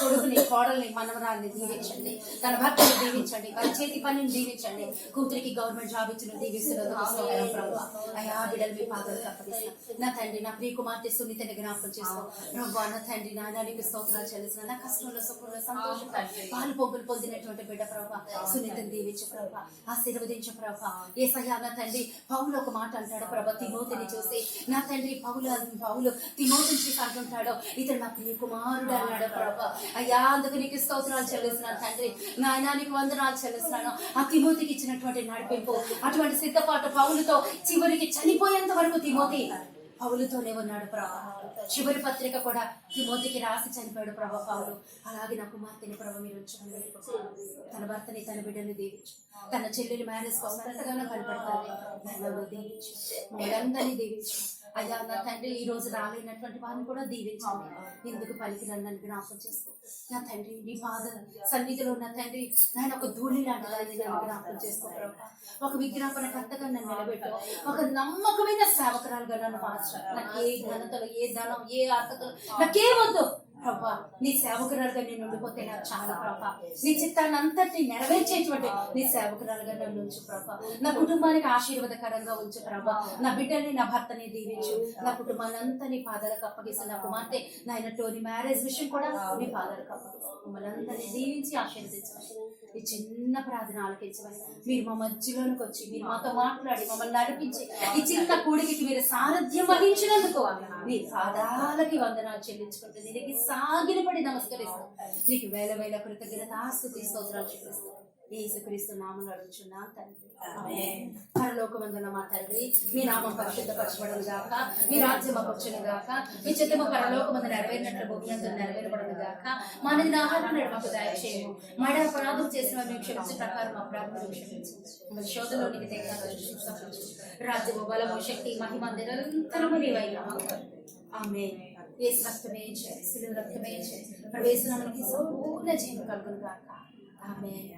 కొడుకుని, కోడల్ని, మనవరాల్ని దీవించండి. తన భర్తని దీవించండి. వాళ్ళ చేతి పనిని దీవించండి. కూతురికి గవర్నమెంట్ జాబ్ ఇచ్చిన దీవిస్తున్నారు. అయ్యా బిడ్డలు మీ పాదాలు తప్పదిస్తాను. నా తండ్రి నా ప్రియ కుమార్తె సునీతని జ్ఞాపకం చేసుకో ప్రభా. నా తండ్రి నానికి స్తోత్రాలు చెల్లిసిన నా కష్టంలో సుఖంలో సంతోషం పాలు పొగ్గులు పొందినటువంటి బిడ్డ ప్రభా. సునీతని దీవించు ప్రభా, ఆశీర్వదించు ప్రభా. ఏసయ్యా నా తండ్రి పౌలు ఒక మాట అంటాడు ప్రభా, తిమోతిని చూసి. నా తండ్రి పౌలు తిమోతిని చూసి అంటుంటాడు, ఇతడు నా ప్రియ కుమారుడు అన్నాడు ప్రభా. అయ్యా అందుకు నీకు స్తోత్రాలు చెల్లిస్తున్నాను తండ్రి. నాయనానికి వందనాలు చెల్లిస్తున్నాను. ఆ తిమోతికి ఇచ్చినటువంటి నడిపింపు, అటువంటి సిద్ధపాటు పౌలుతో చివరికి చనిపోయేంత వరకు తిమోతి పౌలుతోనే ఉన్నాడు ప్రభా. చివరి పత్రిక కూడా తిమోతికి రాసి చనిపోయాడు ప్రభా పౌలు. అలాగే నా కుమార్తెని ప్రభా మీరు ఉంచమని, తన భర్తని తన బిడ్డని దీవించు. తన చెల్లెలు మ్యారేజ్ కోసం ఎంతగానో కనపడతాను. నన్ను దీవించు, మనందరినీ దీవించు. అయ్యా నా తండ్రి ఈ రోజు రాలేనటువంటి వారిని కూడా దీవించండి. ఎందుకు పలికినని నన్ను జ్ఞాపకం చేసుకో నా తండ్రి. నీ పాద సన్నిధిలో నా తండ్రి నేను ఒక ధూళి లాంటి దాన్ని నన్ను జ్ఞాపకం చేసుకో ప్రభా. ఒక విజ్ఞాపన కర్తగా నన్ను నిలబెట్టు, ఒక నమ్మకమైన సేవకురాలుగా నన్ను మార్చు. నాకు ఏ ఘనతలు, ఏ ధనం, ఏ అర్హతలు నాకేమొద్దు ప్రభా. నీ సేవకురాలుగా నేను ఉండిపోతే నాకు చాలా ప్రభా. నీ చిత్తాన్ని అంతటి నెరవేర్చేటువంటి నీ సేవకురాలుగా నన్ను ఉంచు ప్రభా. నా కుటుంబానికి ఆశీర్వాదకరంగా ఉంచు ప్రభా. నా బిడ్డల్ని, నా భర్తని దీవించు. నా కుటుంబాన్ని అంతా నీ పాదాలకు అప్పగిస్తు. నా కుమార్తె నాయన టోనీ మ్యారేజ్ విషయం కూడా నీ పాదాలకు అప్పగిస్తు. మమ్మల్ని అందరినీ దీవించి ఆశీర్వదించమని, ఈ చిన్న ప్రార్థన ఆలకించమని, మీరు మా మధ్యలోనికి వచ్చి మీరు మాతో మాట్లాడి మమ్మల్ని నడిపించి ఈ చిన్న కూడికి మీరు సారథ్యం వహించినందుకు నీ పాదాలకి వందనాలు చెల్లించుకుంటుంది. దీనికి సాగిలపడి నమస్కరిస్తాం. నీకు వేల వేల కృతజ్ఞత ఆస్తుతి స్తోత్రాలు చెల్లిస్తాం. యేసుక్రీస్తు నామములో అడుగుచున్నాం తండ్రి, ఆమేన్. పరలోకమందున్న మా తండ్రి, మీ నామం పరిశుద్ధపరచబడును గాక, మీ రాజ్యం వచ్చును గాక, మీ చిత్తము పరలోకమందు నెరవేరినట్లు భూమి యందు నెరవేరబడును గాక. మా నిన్న ఆహారం నేడు మాకు దయచేయము. మా అపరాధం చేసిన వారిని క్షమించే ప్రకారం మా అపరాధములను క్షమించు. మా శోధనలోనికి తెగవచ్చు. రాజ్యము, బలము, శక్తి, మహిమ నిరంతరము నీవైనా. ఆమేన్. యేసు రక్తమే జయ, శిలువ రక్తమే జయ. ప్రవేశనానికి సంపూర్ణ జీవం కలుగును గాక. ఆమేన్.